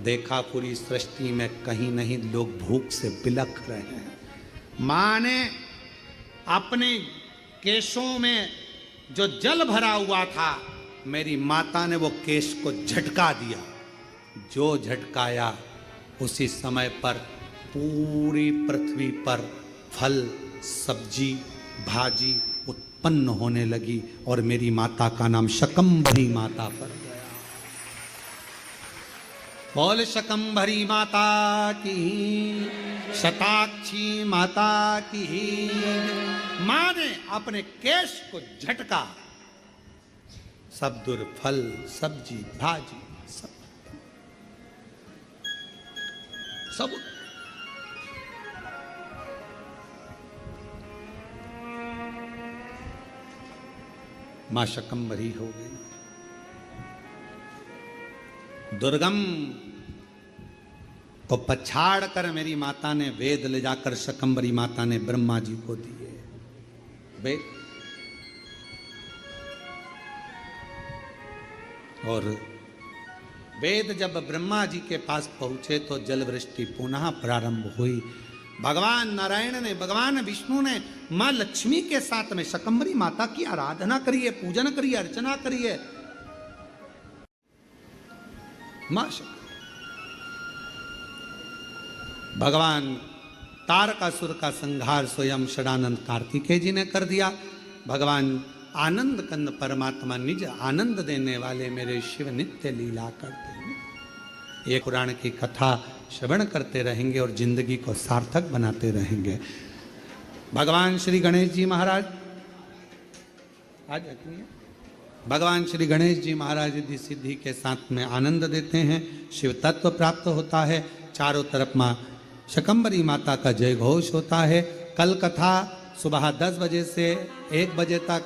देखा पूरी सृष्टि में कहीं नहीं लोग भूख से बिलख रहे हैं। मां ने अपने केशों में जो जल भरा हुआ था, मेरी माता ने वो केश को झटका दिया। जो झटकाया उसी समय पर पूरी पृथ्वी पर फल, सब्जी, भाजी उत्पन्न होने लगी और मेरी माता का नाम शकंभरी माता पड़ गया। बोल शकंभरी माता की, शताक्षी माता की। मां ने अपने केश को झटका, सब दूर फल, सब्जी, भाजी सब मां शकंभरी हो गई। दुर्गम को पछाड़ कर मेरी माता ने वेद ले जाकर शकंभरी माता ने ब्रह्मा जी को दिए। वेद और वेद जब ब्रह्मा जी के पास पहुंचे तो जल वृष्टि पुनः प्रारंभ हुई। भगवान नारायण ने, भगवान विष्णु ने मां लक्ष्मी के साथ में शकंभरी माता की आराधना करिए, पूजन करिए, अर्चना करिए। मां भगवान तारकासुर का संहार स्वयं षडानंद कार्तिकेय जी ने कर दिया। भगवान आनंद कंद परमात्मा निज आनंद देने वाले मेरे शिव नित्य लीला करते हैं। ये कुरान की कथा श्रवण करते रहेंगे और जिंदगी को सार्थक बनाते रहेंगे। भगवान श्री गणेश जी महाराज आज भगवान श्री गणेश जी महाराज रिद्धि सिद्धि के साथ में आनंद देते हैं, शिव तत्व प्राप्त होता है। चारों तरफ माँ शकंभरी माता का जय घोष होता है। कल कथा सुबह 10 बजे से 1 बजे तक